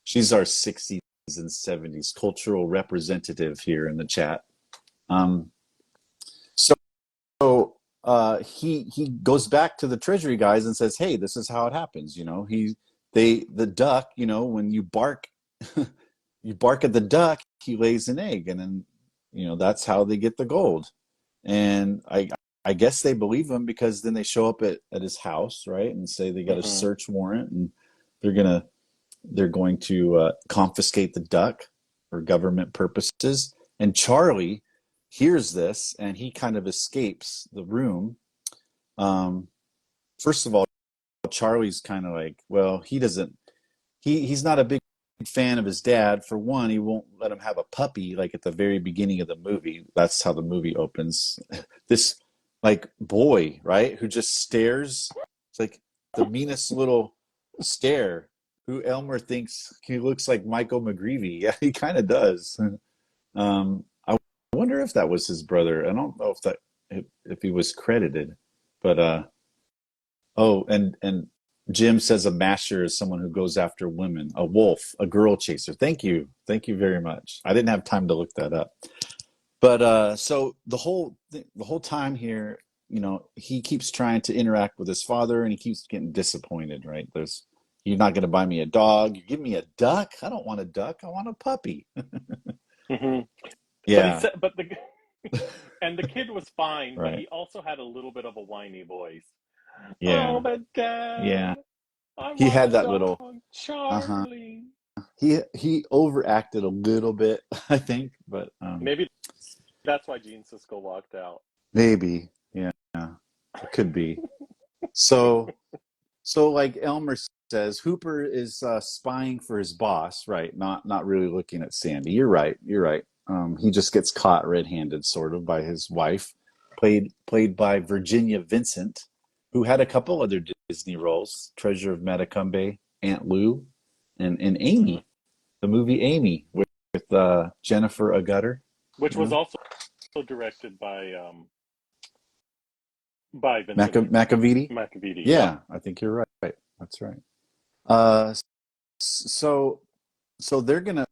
she's our 60s and 70s cultural representative here in the chat. Um, so he goes back to the treasury guys and says, "Hey, this is how it happens." You know, the duck. You know, when you bark, you bark at the duck, he lays an egg, and then you know that's how they get the gold. And I guess they believe him because then they show up at his house, right, and say they got a Hmm. search warrant and they're gonna they're going to confiscate the duck for government purposes. And Charlie hears this and he kind of escapes the room. Um, First of all, Charlie's kind of like, well, he doesn't, he's not a big fan of his dad. For one, he won't let him have a puppy like at the very beginning of the movie. That's how the movie opens. This like boy, right, who just stares. It's like the meanest little stare. Who Elmer thinks he looks like Michael McGreevy. Yeah, he kind of does. I wonder if that was his brother. I don't know if he was credited, but oh, and Jim says a masher is someone who goes after women, a wolf, a girl chaser. Thank you very much. I didn't have time to look that up, but so the whole time here, you know, he keeps trying to interact with his father, and he keeps getting disappointed. Right? You're not going to buy me a dog. You give me a duck. I don't want a duck. I want a puppy. Hmm. But he Yeah, said, but the and the kid was fine, but right. he also had a little bit of a whiny voice. Oh, Yeah, but yeah. Dad, I He want had a that little. dog, Uh huh. Charlie. He overacted a little bit, I think, but Maybe that's why Gene Siskel walked out. maybe, yeah, it could be. So like Elmer says, Hooper is spying for his boss, right? Not really looking at Sandy. You're right. You're right. He just gets caught red-handed, sort of, by his wife, played by Virginia Vincent, who had a couple other Disney roles: Treasure of Metacumbe, Aunt Lou, and Hmm. Amy, the movie Amy with Jennifer Agutter. Which You was know, also directed by Vincent McAvity. McAvity. Yep. Yeah, I think you're right. That's right. Uh, so they're gonna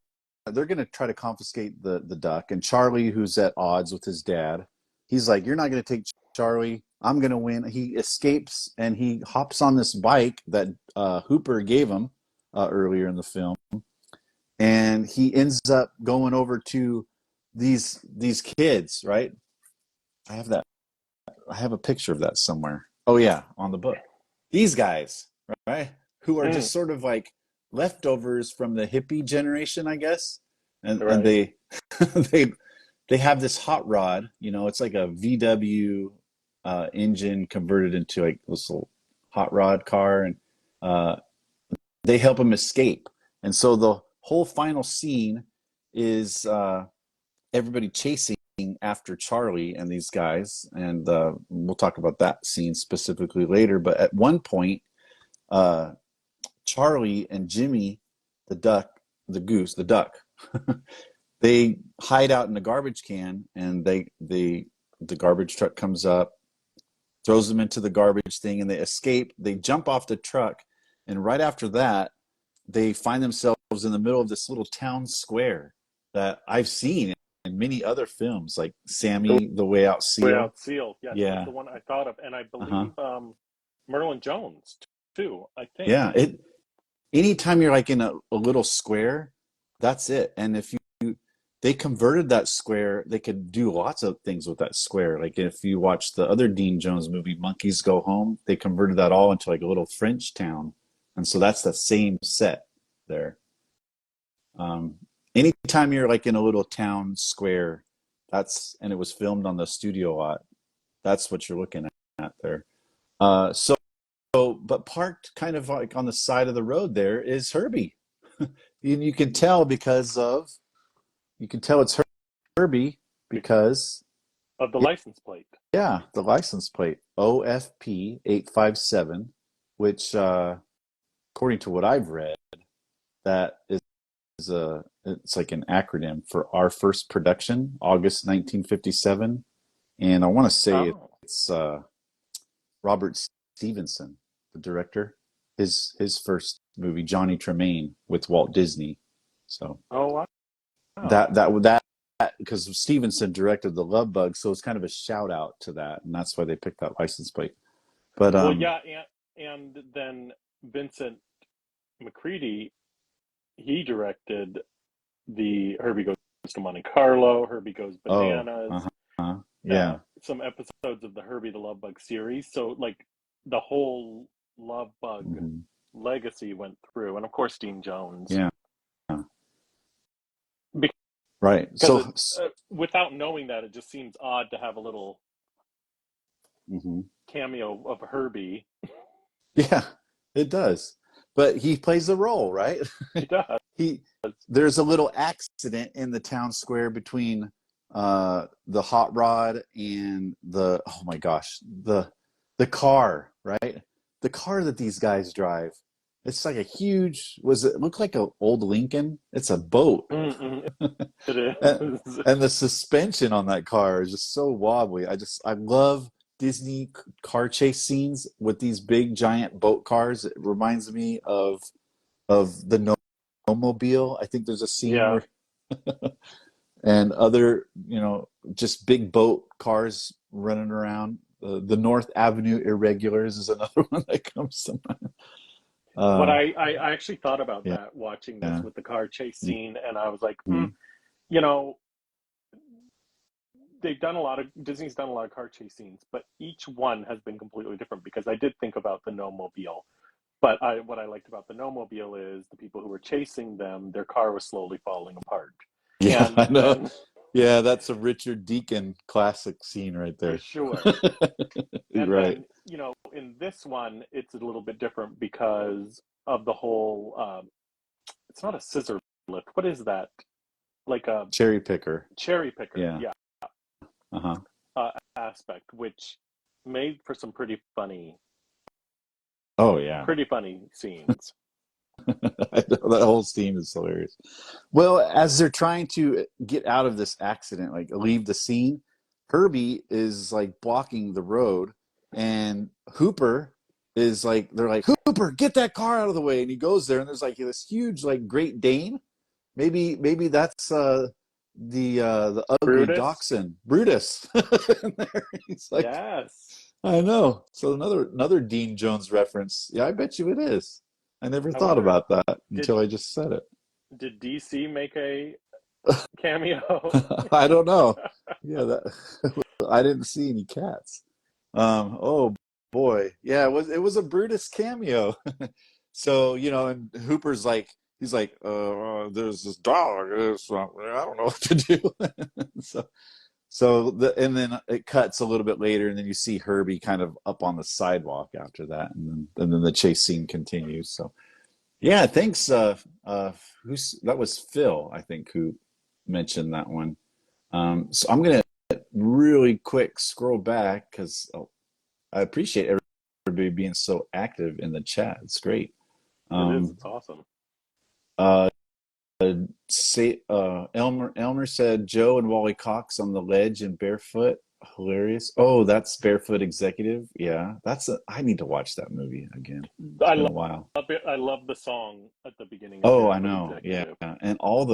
try to confiscate the duck, and Charlie, who's at odds with his dad, he's like, "You're not gonna take Charlie. I'm gonna win." He escapes and he hops on this bike that Hooper gave him earlier in the film, and he ends up going over to these kids. Right? I have that. I have a picture of that somewhere. Oh yeah, on the book. These guys, right? Who are Mm, just sort of like leftovers from the hippie generation, I guess. And right. they they have this hot rod, you know, it's like a VW engine converted into like this little hot rod car, and uh they help him escape. And so the whole final scene is everybody chasing after Charlie and these guys, and we'll talk about that scene specifically later. But at one point, uh, Charlie and Jimmy, the duck, the duck, they hide out in a garbage can, and the garbage truck comes up, throws them into the garbage thing, and they escape. They jump off the truck, and right after that, they find themselves in the middle of this little town square that I've seen in many other films, like The Sammy the Way Out Way Seal. Out Seal. Yes, that's Yeah. the one I thought of, and I Uh-huh. believe Merlin Jones too. I think. Yeah. Anytime you're like in a little square, that's it. And if they converted that square, they could do lots of things with that square. Like if you watch the other Dean Jones movie, Monkeys Go Home, they converted that all into like a little French town. And so that's the same set there. Um, Anytime you're like in a little town square, and it was filmed on the studio lot, that's what you're looking at there. So but parked kind of like on the side of the road there is Herbie. You can tell it's Herbie because Of the license plate. yeah, the license plate OFP 857, which according to what I've read, that is it's like an acronym for Our First Production, August 1957, and I want to say Oh. it's Robert Stevenson, the director, his first movie, Johnny Tremaine, with Walt Disney. So Oh, wow. that because Stevenson directed The Love Bug, so it's kind of a shout out to that, and that's why they picked that license plate. But Well, yeah, and then Vincent McCready, he directed the Herbie Goes to Monte Carlo, Herbie Goes oh, Bananas, yeah, some episodes of the Herbie the Love Bug series. So like the whole Love Bug hmm legacy went through, and of course Dean Jones, yeah, right. because So, it without knowing that, it just seems odd to have a little mhm. cameo of Herbie. Yeah, it does. But he plays a role, right? He does. he There's a little accident in the town square between the hot rod and the oh my gosh, the car, right? The car that these guys drive. It's like a huge was it look like an old Lincoln? It's a boat. Mm-mm, it and, is. and the suspension on that car is just so wobbly. I love Disney car chase scenes with these big giant boat cars. It reminds me of the Mobile. I think there's a scene Yeah. where and other just big boat cars running around. The North Avenue Irregulars is another one that comes to mind. What Uh, I actually thought about yeah, that watching this yeah, with the car chase scene, and I was like, mhm, you know, Disney's done a lot of car chase scenes, but each one has been completely different because I did think about the No Mobile. But what I liked about the No Mobile is the people who were chasing them, their car was slowly falling apart. yeah. And I know. then, Yeah, that's a Richard Deacon classic scene right for there. sure. And Right. then, in this one, it's a little bit different because of the whole, it's not a scissor lift. What is that? Like a Cherry picker. cherry picker. Yeah. Yeah. Uh-huh. Aspect, which made for some Oh yeah. pretty funny scenes. I know that whole scene is hilarious. Well, as they're trying to get out of this accident, like leave the scene, Herbie is like blocking the road, and Hooper is like, they're like, Hooper, get that car out of the way, and he goes there, and there's like this huge like Great Dane. Maybe that's the ugly Brutus? dachshund, Brutus. And there he's like, Yes. I know. So another Dean Jones reference. Yeah, I bet you it is. I never I thought wonder, about that did until I just said it. did DC make a cameo? I don't know. Yeah, that I didn't see any cats. Oh boy. Yeah, it was a Brutus cameo. So, and Hooper's like he's like, there's this dog. I don't know what to do. So and then it cuts a little bit later, and then you see Herbie kind of up on the sidewalk after that, and then the chase scene continues. So yeah, thanks. That was Phil, I think, who mentioned that one. So I'm gonna really quick scroll back because I appreciate everybody being so active in the chat. It's great. It is. Um, It's awesome. uh, Elmer said Joe and Wally Cox on the ledge and barefoot. Hilarious. Oh, that's Barefoot Executive. Yeah, I need to watch that movie again. It's I been love a while. it. I love the song at the beginning of Oh, I Barefoot know. Yeah, Executive. and all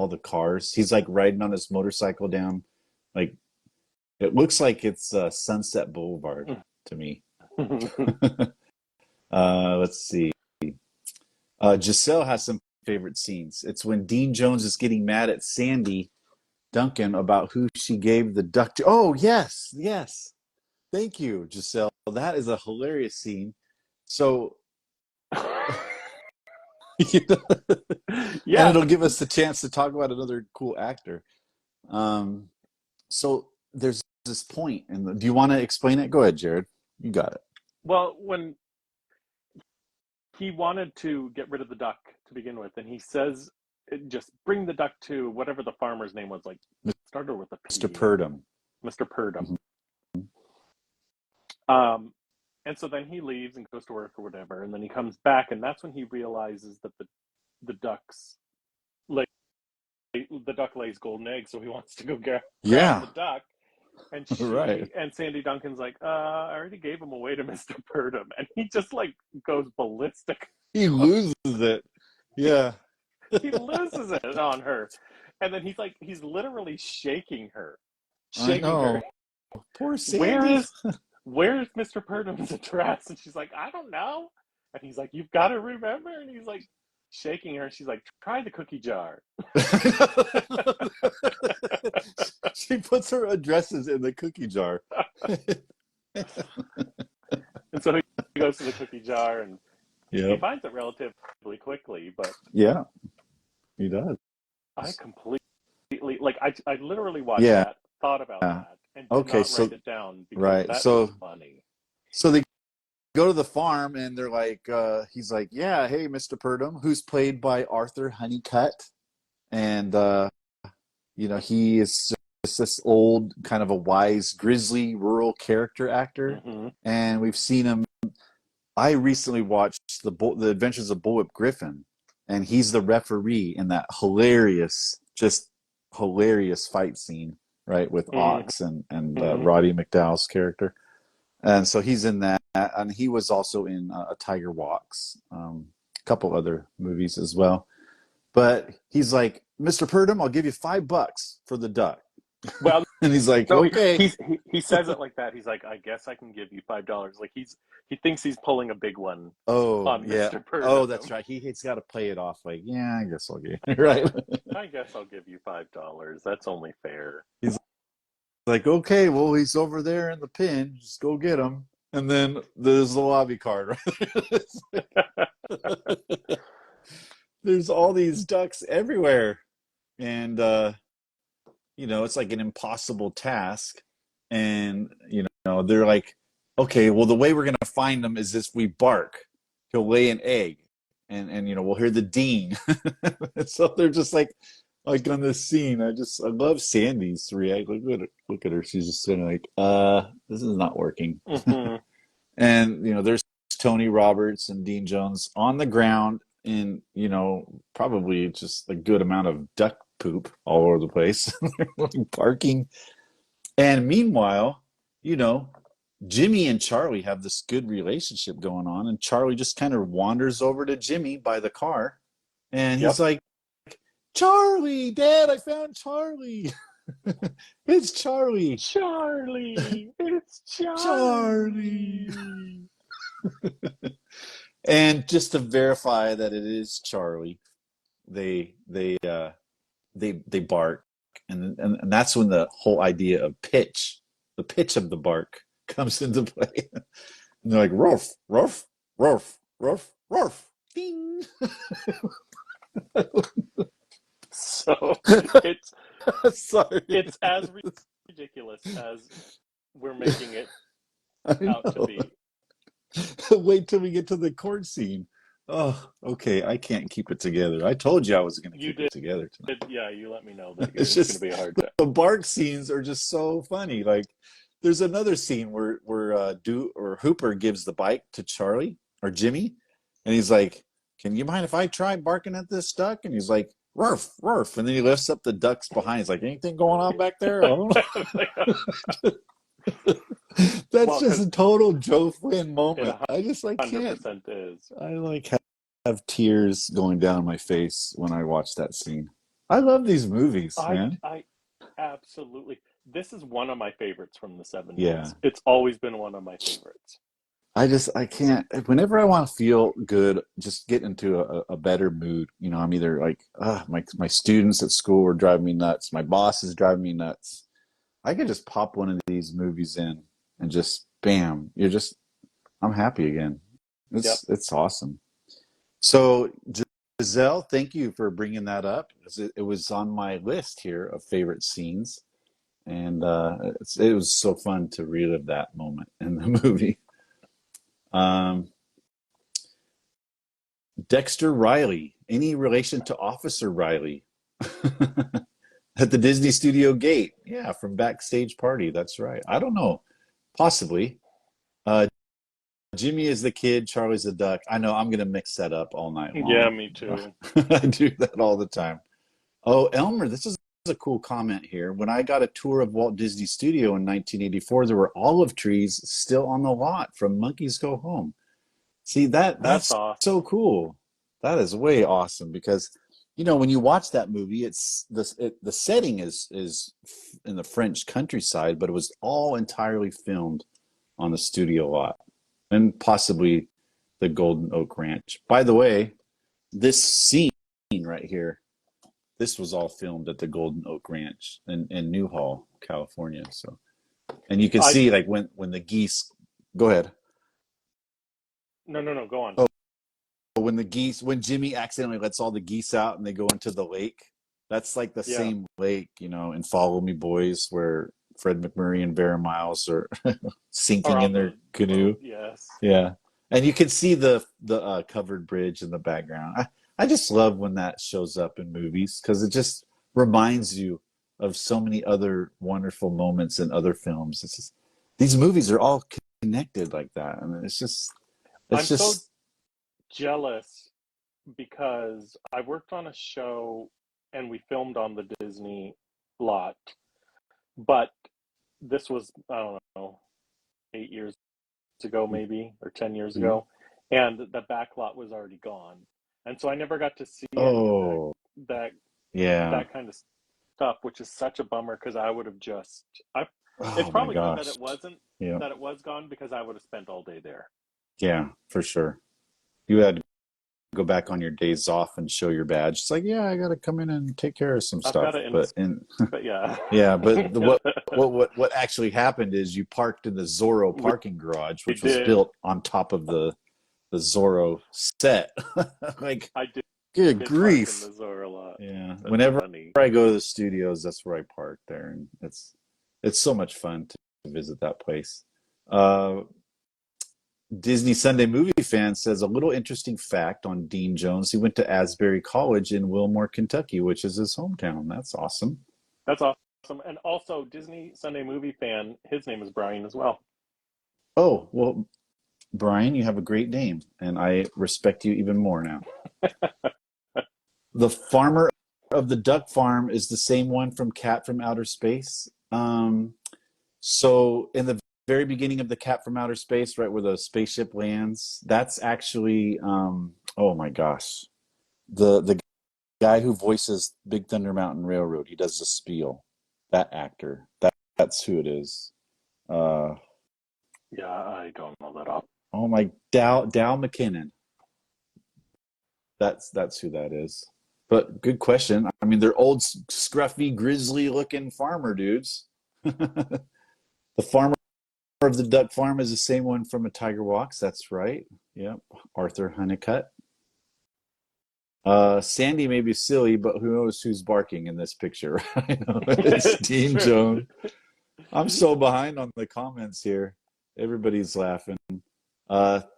the cars. He's like riding on his motorcycle down. Like it looks like it's Sunset Boulevard to me. Let's see. Giselle has some favorite scenes. It's when Dean Jones is getting mad at Sandy Duncan about who she gave the duck to. Oh, yes, yes. Thank you, Giselle. That is a hilarious scene. So, you know, and Yeah. it'll give us the chance to talk about another cool actor. Um, so there's this point, and do you want to explain it? Go ahead, Jared. You got it. Well, he wanted to get rid of the duck to begin with, and he says, "Just bring the duck to whatever the farmer's name was, like started with a Mr. P, Purdom. Mr. Purdom." Mhm. And so then he leaves and goes to work or whatever, and then he comes back, and that's when he realizes that the ducks lay the duck lays golden eggs, so he wants to go grab Yeah, the duck. And right. Sandy Duncan's like, I already gave him away to Mr. Purdom, and he just like goes ballistic. He loses it. Yeah, He loses it on her, and then he's literally I shaking her. know. Poor Where Sandy. is where's Mr. Purdum's address? And she's like, I don't know. And he's like, you've got to remember. And he's like shaking her. And she's like, try the cookie jar. She puts her addresses in the cookie jar. And so he goes to the cookie jar and he Yep. finds it relatively quickly. But Yeah, he does. I completely, like, I literally watched Yeah. that, thought about that, and did Okay, not write so it down because right. that was So funny. so they go to the farm and they're like he's like, "Yeah, hey, Mr. Purdom," who's played by Arthur Honeycutt. And he is just this old kind of a wise grizzly rural character actor. Mm-hmm. And we've seen him. I recently watched the Adventures of Bullwhip Griffin, and he's the referee in that just hilarious fight scene, right, with Ox and Mm-hmm. Roddy McDowall's character. And so he's in that, and he was also in A Tiger Walks, a couple other movies as well. But he's like, "Mr. Purdom, I'll give you $5 for the duck." Well, And he's like, no, "Okay." he says it like that. He's like, I guess I can give you $5. Like he thinks he's pulling a big one Oh on yeah. Mr. Oh, Purdom. that's right. He's got to play it off like, "Yeah, I guess I'll get it." Right. I guess I'll give you $5. That's only fair. He's like, "Okay, well, he's over there in the pen. Just go get him." And then there's the lobby card, right? There's all these ducks everywhere, and it's like an impossible task. And they're like, "Okay, well, the way we're gonna find them is if we bark. He'll lay an egg, and we'll hear the ding." So they're just like on this scene. I love Sandy's react. Look at her. She's just kind of like, this is not working. Mm-hmm. And there's Tony Roberts and Dean Jones on the ground in probably just a good amount of duck poop all over the place. They're barking. And meanwhile, you know, Jimmy and Charlie have this good relationship going on, and Charlie just kind of wanders over to Jimmy by the car, and he's Yep. like, "Charlie, Dad, I found Charlie. It's Charlie, Charlie, it's Charlie." Charlie. And just to verify that it is Charlie, they bark, and that's when the whole idea of the pitch of the bark comes into play. And they're like, "Ruff, ruff, ruff, ruff, ruff, ding." So it's Sorry. it's as ridiculous as we're making it I out to know. be. Wait till we get to the court scene. Oh, okay. I can't keep it together. I told you I was going to You keep it did, together tonight. yeah. You let me know that It's it's going to just be a hard time. the bark scenes are just so funny. Like, there's another scene where Hooper gives the bike to Charlie or Jimmy, and he's like, "Can you mind if I try barking at this duck?" And he's like, "Ruff, ruff," and then he lifts up the ducks behind. He's like, "Anything going on back there?" I don't know. That's Well, just because a total Joe Flynn it moment. I just like hundred can't. percent is. I like have tears going down my face when I watch that scene. I love these movies, man. I absolutely. This is one of my favorites from the Yeah. 70s. It's always been one of my favorites. I can't. Whenever I want to feel good, just get into a better mood. I'm either like, my students at school are driving me nuts. My boss is driving me nuts. I could just pop one of these movies in and just bam, I'm happy again. Yep. It's awesome. So Giselle, thank you for bringing that up. It was on my list here of favorite scenes, and it was so fun to relive that moment in the movie. Um, Dexter Riley. Any relation to Officer Riley? At the Disney Studio gate. Yeah, from Backstage Party. That's right. I don't know. Possibly. Uh, Jimmy is the kid, Charlie's the duck. I know I'm going to mix that up all night Yeah, long. me too. I do that all the time. Oh, Elmer, this is a cool comment here. When I got a tour of Walt Disney Studio in 1984, there were olive trees still on the lot from Monkeys Go Home. See, That's that's awesome. so cool. That is way awesome because when you watch that movie, the setting is in the French countryside, but it was all entirely filmed on the studio lot and possibly the Golden Oak Ranch. By the way, this scene right here, this was all filmed at the Golden Oak Ranch in Newhall, California. So, and you can I see like when the geese. Go ahead. No, no, no. Go on. Oh, when Jimmy accidentally lets all the geese out and they go into the lake, that's like the Yeah. same lake, in Follow Me Boys, where Fred McMurray and Vera Miles are Or sinking in on their the canoe. boat. Yes. Yeah, and you can see the covered bridge in the background. I just love when that shows up in movies because it just reminds you of so many other wonderful moments in other films. It's just, these movies are all connected like that, and it's I'm so just jealous because I worked on a show and we filmed on the Disney lot, but this was, I don't know, 8 years ago, maybe, or 10 years Mhm. ago, and the back lot was already gone. And so I never got to see any of Oh, that yeah. that kind of stuff, which is such a bummer because I would have just I it's Oh my probably good that gosh. it wasn't Yeah. that it was gone because I would have spent all day there. Yeah, for sure. You had to go back on your days off and show your badge. It's like, yeah, I got to come in and take care of some I've got stuff. to But inspect, but yeah. yeah, but what actually happened is you parked in the Zorro We parking garage, which was did. built on top of the Zorro set. Like, I good did park in grief. the Zorro lot. Yeah. That's Whenever funny. I go to the studios, that's where I park there, and it's so much fun to visit that place. Uh, Disney Sunday Movie Fan says a little interesting fact on Dean Jones. He went to Asbury College in Wilmore, Kentucky, which is his hometown. That's awesome. That's awesome. And also Disney Sunday Movie Fan. His name is Brian as well. Oh, well, Brian, you have a great name, and I respect you even more now. The farmer of the duck farm is the same one from Cat from Outer Space. So in the very beginning of the Cat from Outer Space, right where the spaceship lands, that's actually oh my gosh, the guy who voices Big Thunder Mountain Railroad. He does the spiel. That actor. That's who it is. Uh, Yeah, I don't know that off. oh my Dow McKinnon. That's who that is. But good question. I mean, they're old, scruffy, grizzly-looking farmer dudes. The farmer of the duck farm is the same one from A Tiger Walks. That's right. Yep. Arthur Honeycutt. Sandy may be silly, but who knows who's barking in this picture? It's It's Dean true. Jones. I'm so behind on the comments here. Everybody's laughing.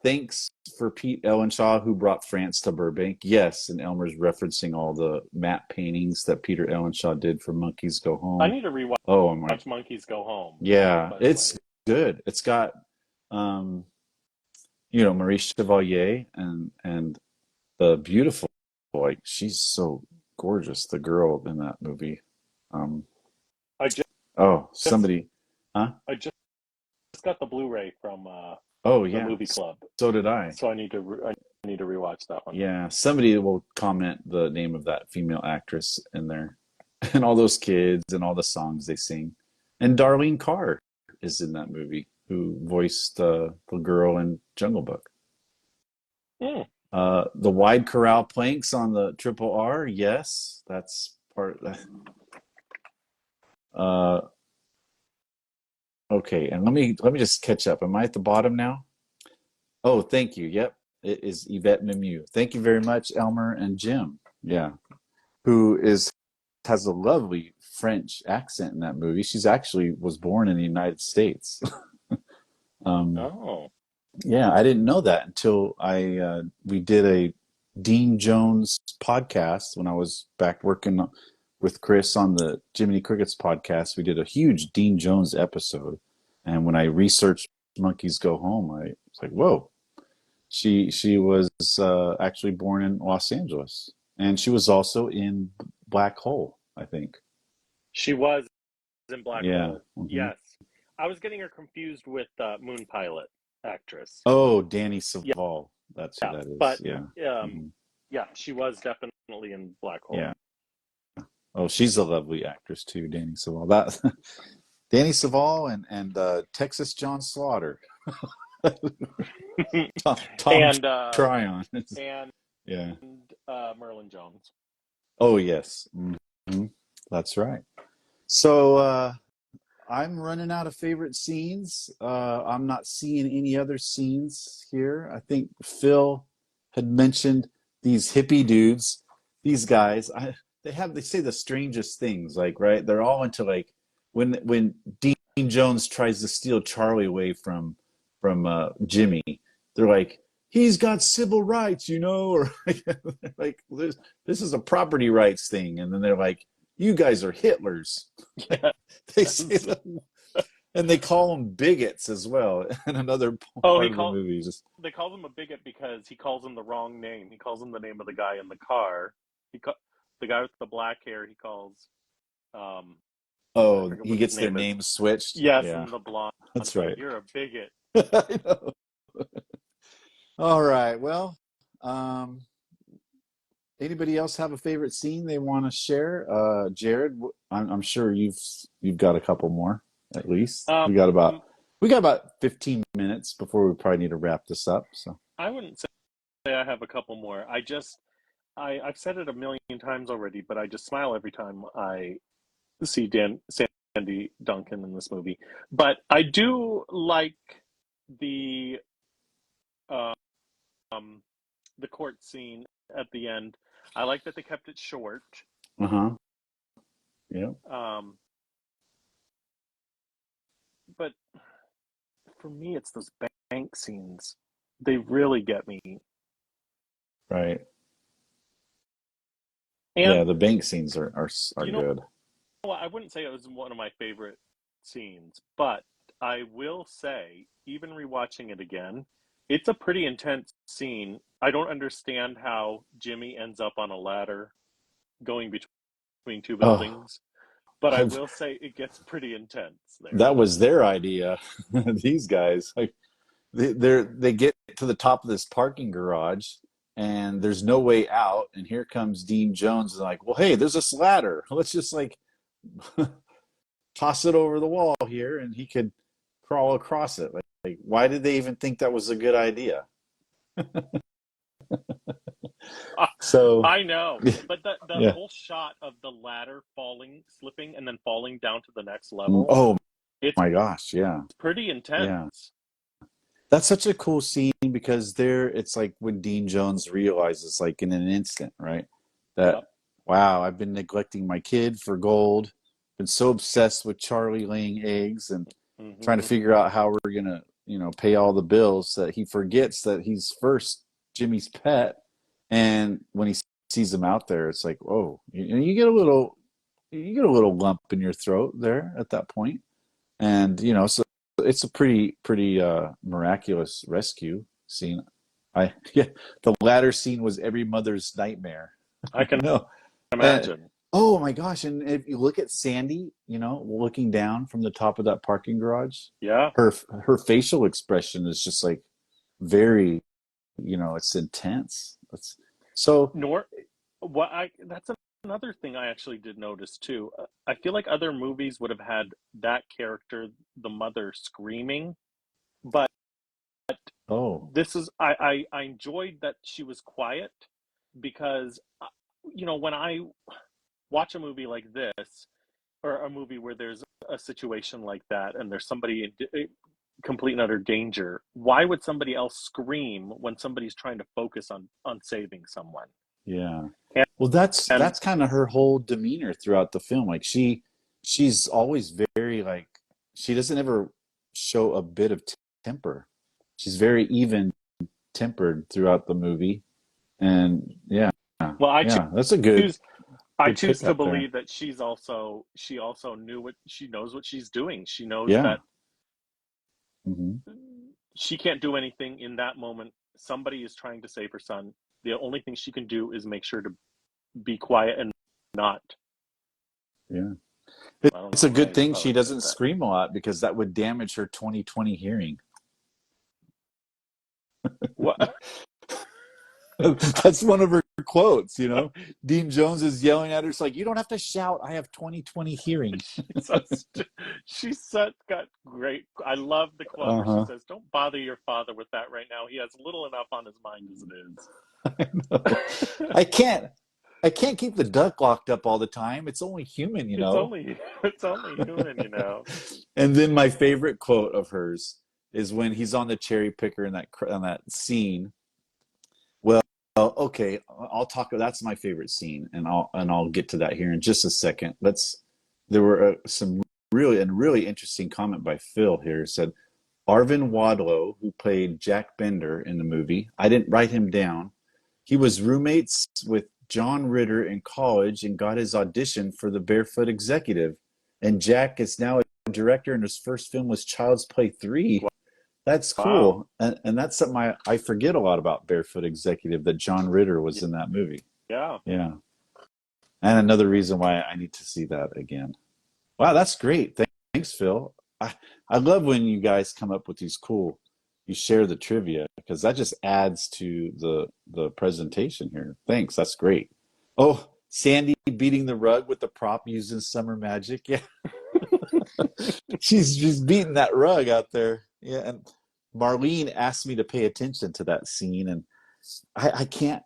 Thanks for Pete Ellenshaw, who brought France to Burbank. Yes, and Elmer's referencing all the matte paintings that Peter Ellenshaw did for Monkeys Go I Home. need to rewatch Oh my, Monkeys Go Home, yeah, by the it's way. good. It's got, um, Maurice Chevalier and the beautiful, like she's so gorgeous, the girl in that movie. Um, I just oh, somebody, huh? I just got the Blu-ray from Oh the yeah, movie club, so did I. so I need to rewatch that one. Yeah, somebody will comment the name of that female actress in there, and all those kids and all the songs they sing. And Darlene Carr is in that movie, who voiced the girl in Jungle Book. Mm. The wide corral planks on the Triple R, yes, that's part. Uh, okay, and let me just catch up. Am I at the bottom now? Oh, thank you. Yep, it is Yvette Mimieux. Thank you very much, Elmer and Jim. Yeah, who has a lovely French accent in that movie. She's actually was born in the United States. um, Oh, yeah, I didn't know that until I we did a Dean Jones podcast when I was back working with Chris on the Jiminy Crickets podcast. We did a huge Dean Jones episode, and when I researched Monkeys Go Home, I was like, "Whoa!" She was actually born in Los Angeles, and she was also in Black Hole, I think. She was in Black Yeah. Hole. Hmm. Yes. I was getting her confused with Moon Pilot actress. Oh, Danny Yeah, Saval. That's who yeah. that But is. Yeah. Hmm. yeah, she was definitely in Black Hole. Yeah. Oh, she's a lovely actress too, Danny Saval. That Danny Saval and Texas John Slaughter, Tom and Tryon. and Yeah. Merlin Jones. Oh yes. Hmm. That's right. So I'm running out of favorite scenes. I'm not seeing any other scenes here. I think Phil had mentioned these hippie dudes. These guys, they say the strangest things. Like, right, they're all into like when Dean Jones tries to steal Charlie away from Jimmy. They're like, he's got civil rights, or like this is a property rights thing, and then they're like, you guys are Hitlers. They say that, and they call them bigots as well in another Oh, part of the movie. Just they call him a bigot because he calls him the wrong name. He calls him the name of the guy in the car. The guy with the black hair. He calls um I oh, forget he what his gets their name is. names switched. Yes, Yeah, and the blonde. that's So right. you're a bigot. I know. All right. Well, um, anybody else have a favorite scene they want to share? Jared, I'm sure you've got a couple more at least. Um, We got about 15 minutes before we probably need to wrap this up. So. I wouldn't say I have a couple more. I've said it a million times already, but I just smile every time I see Sandy Duncan in this movie. But I do like the um the court scene at the end. I like that they kept it short. Uh-huh. Yeah. Um, but for me, it's those bank scenes. They really get me. Right. And Yeah, the bank scenes are you know good. what? I wouldn't say it was one of my favorite scenes, but I will say, even rewatching it again, it's a pretty intense scene. I don't understand how Jimmy ends up on a ladder going between two Oh, buildings, but I I've, will say it gets pretty intense there. that was their idea. These guys, like they get to the top of this parking garage, and there's no way out. And here comes Dean Jones, and like, well, hey, there's this ladder. Let's just like toss it over the wall here, and he could crawl across it. Like, why did they even think that was a good idea? So, I know, but the yeah. whole shot of the ladder falling, slipping, and then falling down to the next level, Oh it's my gosh, yeah, pretty yeah. intense. That's such a cool scene because there it's like when Dean Jones realizes like in an instant, right? That Yep. wow, I've been neglecting my kid for gold, been so obsessed with Charlie laying eggs and trying to Hmm. figure out how we're gonna, pay all the bills that he forgets that he's first Jimmy's pet. And when he sees him out there, it's like, whoa, you get a little lump in your throat there at that point. And so it's a pretty miraculous rescue scene. Yeah, the latter scene was every mother's nightmare. I can No, and imagine. oh my gosh, and if you look at Sandy, looking down from the top of that parking garage, Yeah. her facial expression is just like very, it's intense. It's so. Nor what I that's another thing I actually did notice too. I feel like other movies would have had that character, the mother, screaming, but Oh, I enjoyed that she was quiet because when I watch a movie like this or a movie where there's a situation like that and there's somebody in complete and utter danger, why would somebody else scream when somebody's trying to focus on saving someone? yeah. And, Well, that's and that's kind of her whole demeanor throughout the film. Like she's always very like she doesn't ever show a bit of temper. She's very even tempered throughout the movie, And yeah, Well, yeah, that's a good choose I good choose pick to up there. believe that she also knew what she knows what she's doing. She knows Yeah. that Hmm. she can't do anything in that moment. Somebody is trying to save her son. The only thing she can do is make sure to be quiet and not. Yeah. I don't It's a know. good thing I she like that. doesn't scream a lot because that would damage her 2020 hearing. What? That's one of her quotes, you know. Dean Jones is yelling at her. It's like, you don't have to shout. I have 2020 hearing. She's so she's such got great. I love the quote where she Uh-huh. says, "Don't bother your father with that right now. He has little enough on his mind as I know. it I can't I can't keep the duck locked up all the time. It's only human, you is." know. It's only human, you know. And then my favorite quote of hers is when he's on the cherry picker in that scene. Well, okay, I'll talk. That's my favorite scene, and I'll get to that here in just a second. Let's. There were some really interesting comment by Phil here. It said Arvin Wadlow, who played Jack Bender in the movie. I didn't write him down. He was roommates with John Ritter in college and got his audition for the Barefoot Executive. And Jack is now a director, and his first film was Child's Play 3. That's Wow. cool. And that's something I forget a lot about Barefoot Executive, that John Ritter was in that movie. Yeah. Yeah. And another reason why I need to see that again. Wow, that's great. Thanks, Phil. I love when you guys come up with these cool, you share the trivia because that just adds to the presentation here. Thanks. That's great. Oh, Sandy beating the rug with the prop using summer magic. Yeah. She's beating that rug out there. Yeah, and Marlene asked me to pay attention to that scene, and I can't.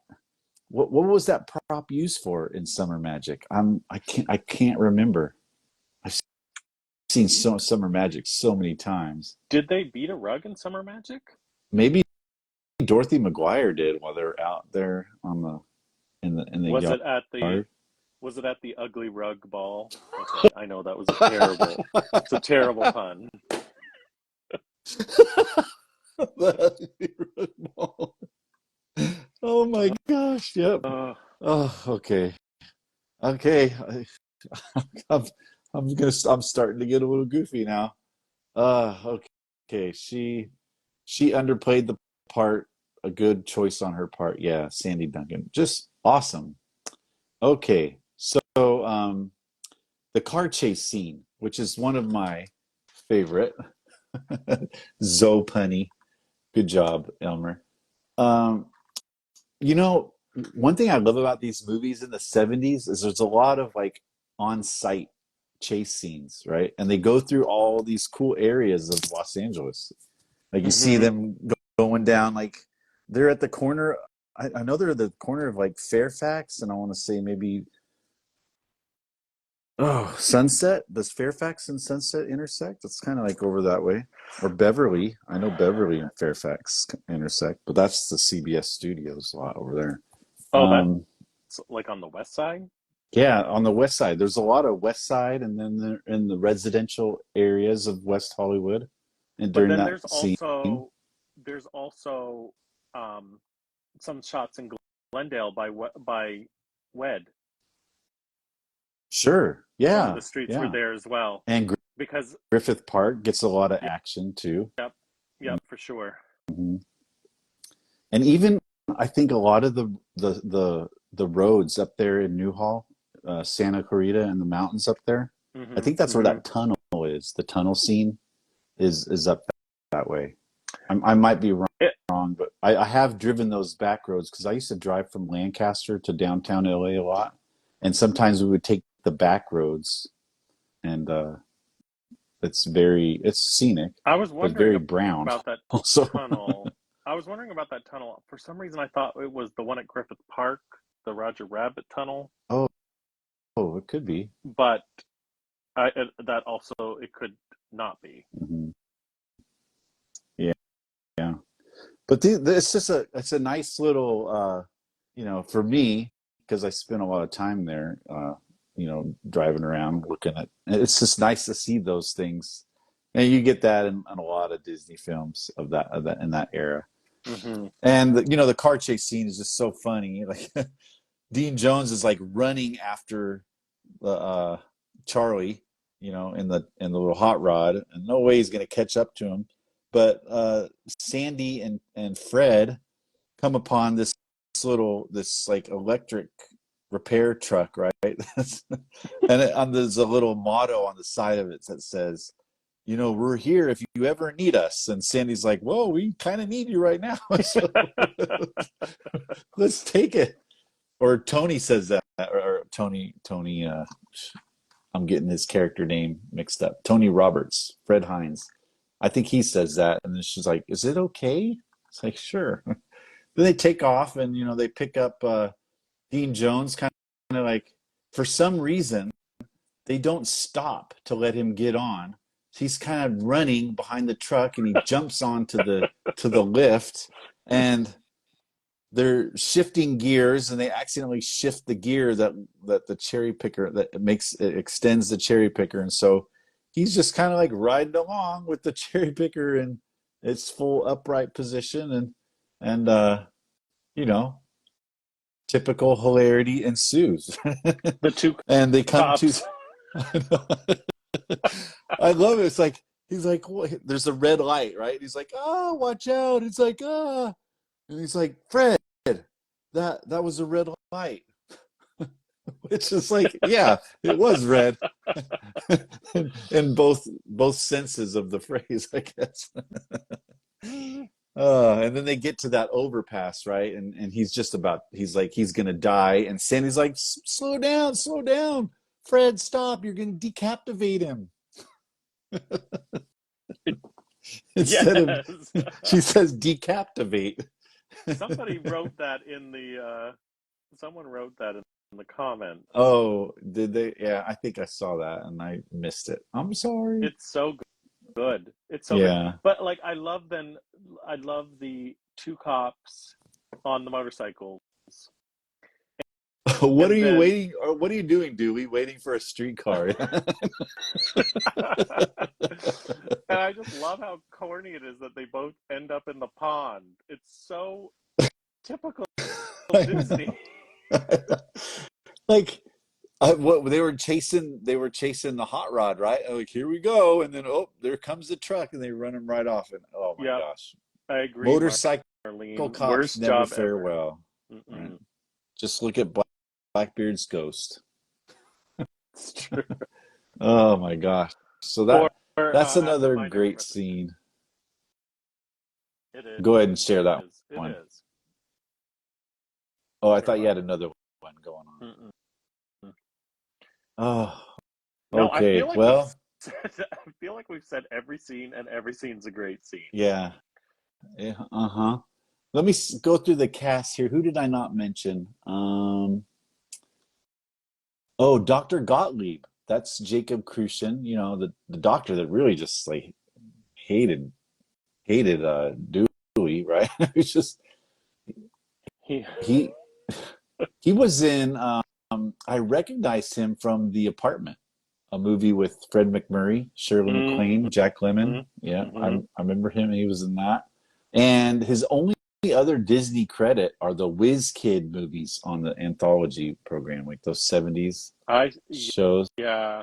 What was that prop used for in Summer Magic? I can't remember. I've seen Summer Magic so many times. Did they beat a rug in Summer Magic? Maybe Dorothy McGuire did while they're out there on the in the Was it at the yard. was it at the ugly rug ball? Okay, I know that was a terrible. It's a terrible pun. Oh my gosh! Yep. Uh, Oh, okay. Okay. I'm, I'm starting to get a little goofy now. Okay. She underplayed the part. A good choice on her part. Yeah, Sandy Duncan. Just awesome. Okay. So the car chase scene, which is one of my favorite. Zoe punny. Good job, Elmer. Um, you know, one thing I love about these movies in the 70s is there's a lot of like on-site chase scenes, right? And they go through all these cool areas of Los Angeles. Like you see mhm. them going down, like they're at the corner. I know they're at the corner of like Fairfax, and I want to say maybe Sunset. Does Fairfax and Sunset intersect? It's kind of like over that way. Or Beverly. I know Beverly and Fairfax intersect, but that's the CBS studios lot over there. Oh, that's Um, like on the west side. yeah, on the west side. There's a lot of west side and then in the residential areas of West Hollywood and But during then that scene. there's also um, some shots in Glendale by Wed. Sure. One of Yeah. the streets were Yeah. there as well And because Griffith Park gets a lot of yep, action too. yep, yep, for sure. Mhm. And even I think a lot of the roads up there in Newhall, Santa Clarita and the mountains up there, I Hmm think that's where hmm that tunnel is. The tunnel scene is up that way. I might be It, wrong, but I have driven those back roads because I used to drive from Lancaster to downtown LA a lot, and sometimes we would take the back roads, and it's scenic, I was but wondering very brown about that also. tunnel. I was wondering about that tunnel. For some reason, I thought it was the one at Griffith Park, the Roger Rabbit tunnel. Oh, oh, it could be. But that also it could not be. Hmm. Yeah, yeah. But it's just it's a nice little for me because I spent a lot of time there, driving around looking at. It's just nice to see those things, and you get that in a lot of Disney films of that in that era. Hmm. And the car chase scene is just so funny. Like Dean Jones is like running after Charlie, in the little hot rod, and no way he's gonna catch up to him. But Sandy and Fred come upon this like electric repair truck, right? And there's a little motto on the side of it that says, we're here if you ever need us. And Sandy's like, whoa, we kind of need you right now. So let's take it. Or Tony says that, or Tony, I'm getting his character name mixed up. Tony Roberts, Fred Hines. I think he says that. And then she's like, is it okay? It's like, sure. Then they take off and, they pick up Dean Jones, kind of like, for some reason, they don't stop to let him get on. He's kind of running behind the truck and he jumps onto the lift, and they're shifting gears, and they accidentally shift the gear that the cherry picker it extends the cherry picker, and so he's just kind of like riding along with the cherry picker in its full upright position, and you know typical hilarity ensues. The two And they come to cops. I love it. It's like he's like, what? There's a red light, right? He's like, oh, watch out. It's like, ah. And he's like, Fred, that was a red light. It's just like, yeah, it was red. In both senses of the phrase, I guess. And then they get to that overpass, right? And he's gonna die. And Sandy's like, slow down. Fred, stop. You're gonna decapitate him. Instead of, Yes. she says decapitate. Somebody wrote that in the someone wrote that in the comments. Oh, did they? Yeah, I think I saw that and I missed it. I'm sorry. It's so good. It's so good. Yeah. But like I love the two cops on the motorcycles. What are And you then waiting, or what are you doing, Dewey? Waiting for a streetcar. and I just love how corny it is that they both end up in the pond. It's so typical Disney. Like what they were chasing the hot rod, right? Like, here we go, and then there comes the truck, and they run him right off. And oh my Yep, gosh, I agree, motorcycle Marlene. cops Worst never job fare ever. well. Right? Just look at Blackbeard's ghost. It's true. Oh my gosh. So Or that's at the another My Neighbor great Princess. scene. It is. Go ahead and share It that is. It one. is. Oh, I Sorry, thought you what? had another one going on. Mm-mm. Oh, No, I okay. feel like Well, we've said every scene, and every scene's a great scene. yeah. Yeah, uh-huh. Let me go through the cast here. Who did I not mention? Oh, Dr. Gottlieb. That's Jacob Crucian, the doctor that really just like hated Dewey, right? It's just He, he he was in I recognized him from The Apartment, a movie with Fred MacMurray, Shirley mm-hmm, MacLaine, Jack Lemmon. Yeah, I mm-hmm. remember him. He was in that. And his only other Disney credit are the Whiz Kid movies on the anthology program, like those 70s shows. Yeah.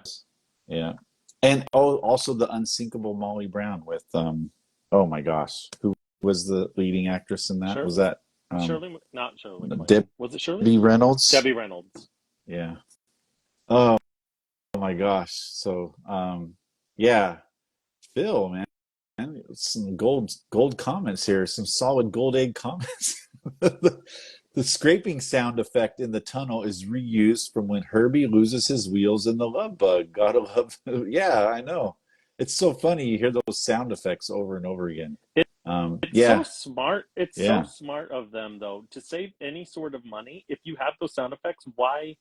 Yeah. And also the Unsinkable Molly Brown with oh my gosh, who was the leading actress in that? Was Shirley, that not Shirley MacLaine. Debbie Was it Shirley? Reynolds? Debbie Reynolds. Yeah. Oh my gosh. So yeah, Phil, man, some gold comments here, some solid gold egg comments. The scraping sound effect in the tunnel is reused from when Herbie loses his wheels in the Love Bug. Gotta love. Yeah, I know. It's so funny. You hear those sound effects over and over again. It's so Yeah, smart. It's so yeah. smart of them, though, to save any sort of money. If you have those sound effects, why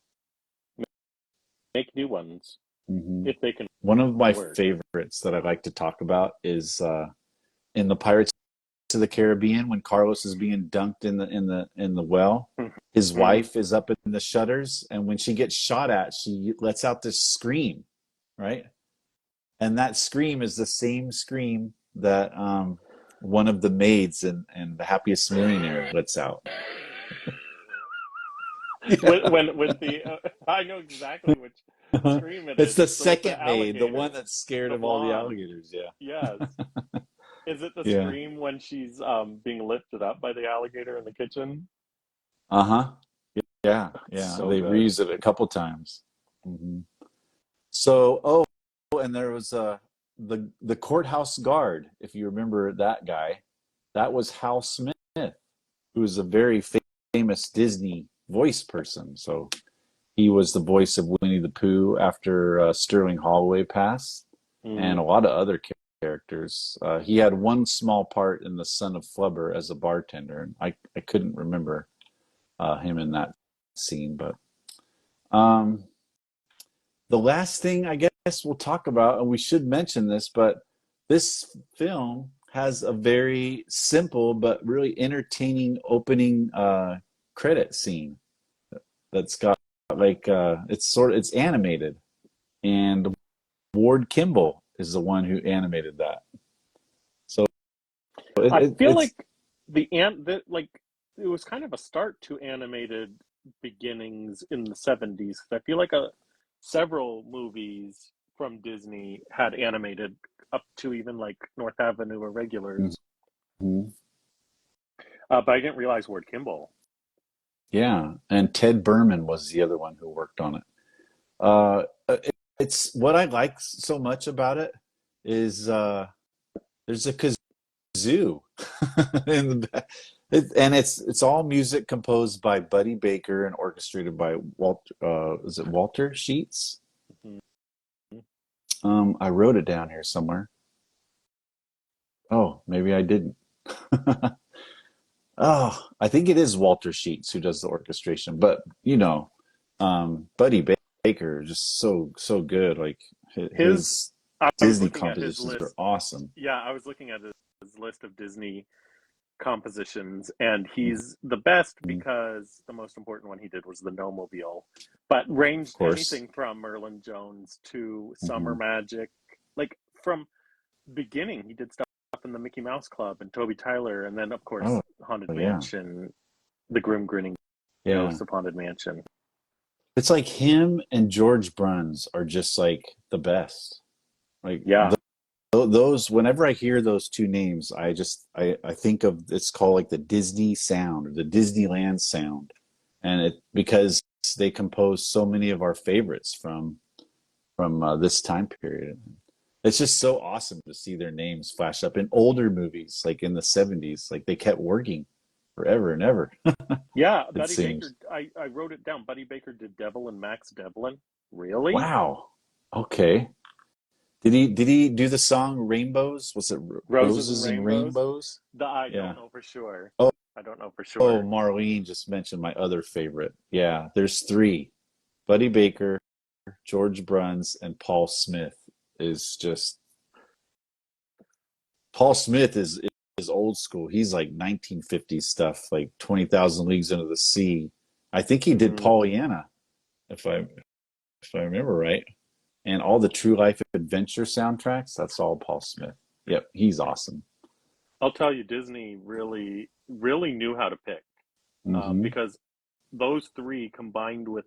make new ones Hmm. if they can One of my work? favorites that I like to talk about is in the Pirates of the Caribbean when Carlos is being dunked in the well. His wife is up in the shutters, and when she gets shot at, she lets out this scream, right? And that scream is the same scream that one of the maids in The Happiest Millionaire lets out. when Yeah. when the I know exactly which scream it It's is. the It's with the second maid, the one alligator, that's scared the of all the blonde. alligators. Yeah. Yes. Is it the Yeah. scream when she's being lifted up by the alligator in the kitchen? Uh-huh. Yeah. Yeah. So They good. reused it a couple times. Hmm. So, oh, and there was the courthouse guard, if you remember that guy. That was Hal Smith, who's a very famous Disney voice person. So he was the voice of Winnie the Pooh after Sterling Holloway passed, and a Mm. lot of other characters. He had one small part in The Son of Flubber as a bartender, and I couldn't remember him in that scene. But um, the last thing I guess we'll talk about, and we should mention this, but this film has a very simple but really entertaining opening credit scene that's got like it's animated, and Ward Kimball is the one who animated that. So I feel it's like like it was kind of a start to animated beginnings in the 70s. I feel like several movies from Disney had animated up to even like North Avenue Irregulars. Mhm. But I didn't realize Ward Kimball. Yeah, and Ted Berman was the other one who worked on it. It's what I like so much about it is there's a kazoo in the back. And it's all music composed by Buddy Baker and orchestrated by Walter. Is it Walter Sheets? Mhm. I wrote it down here somewhere. Oh, maybe I didn't. Oh, I think it is Walter Sheets who does the orchestration, but Buddy Baker is just so good. Like His, his I was Disney looking at his compositions are list. awesome. Yeah, I was looking at his list of Disney compositions, and Mhm. he's the best Of because the most important one he did was the No Mobile, but ranged course. anything from Merlin Jones to Summer Hmm. Magic. Like from beginning, he did stuff in the Mickey Mouse Club and Toby Tyler, and then of course Oh, Haunted yeah. Mansion, the Grim Grinning Yeah. Ghost of Haunted Mansion. It's like him and George Bruns are just like the best. Like Yeah. those, whenever I hear those two names, I think of it's called like the Disney sound or the Disneyland sound. And it because they compose so many of our favorites from this time period. It's just so awesome to see their names flash up in older movies, like in the 70s. Like they kept working forever and ever, Yeah, it Buddy Baker. seems. I wrote it down. Buddy Baker did Devil and Max Devlin. Really? Wow. Okay. Did he do the song Rainbows? Was it Roses and Roses and Rainbows? Rainbows? I don't Yeah. know for sure. Oh, I don't know for oh, sure. Marlene just mentioned my other favorite. Yeah, there's three. Buddy Baker, George Bruns, and Paul Smith is just Paul Smith is old school. He's like 1950s stuff, like 20,000 Leagues Under the Sea. I think he did Hmm. Pollyanna, if I remember right. And all the True Life Adventure soundtracks, that's all Paul Smith. Yep, he's awesome. I'll tell you, Disney really, really knew how to pick Hmm. because those three combined with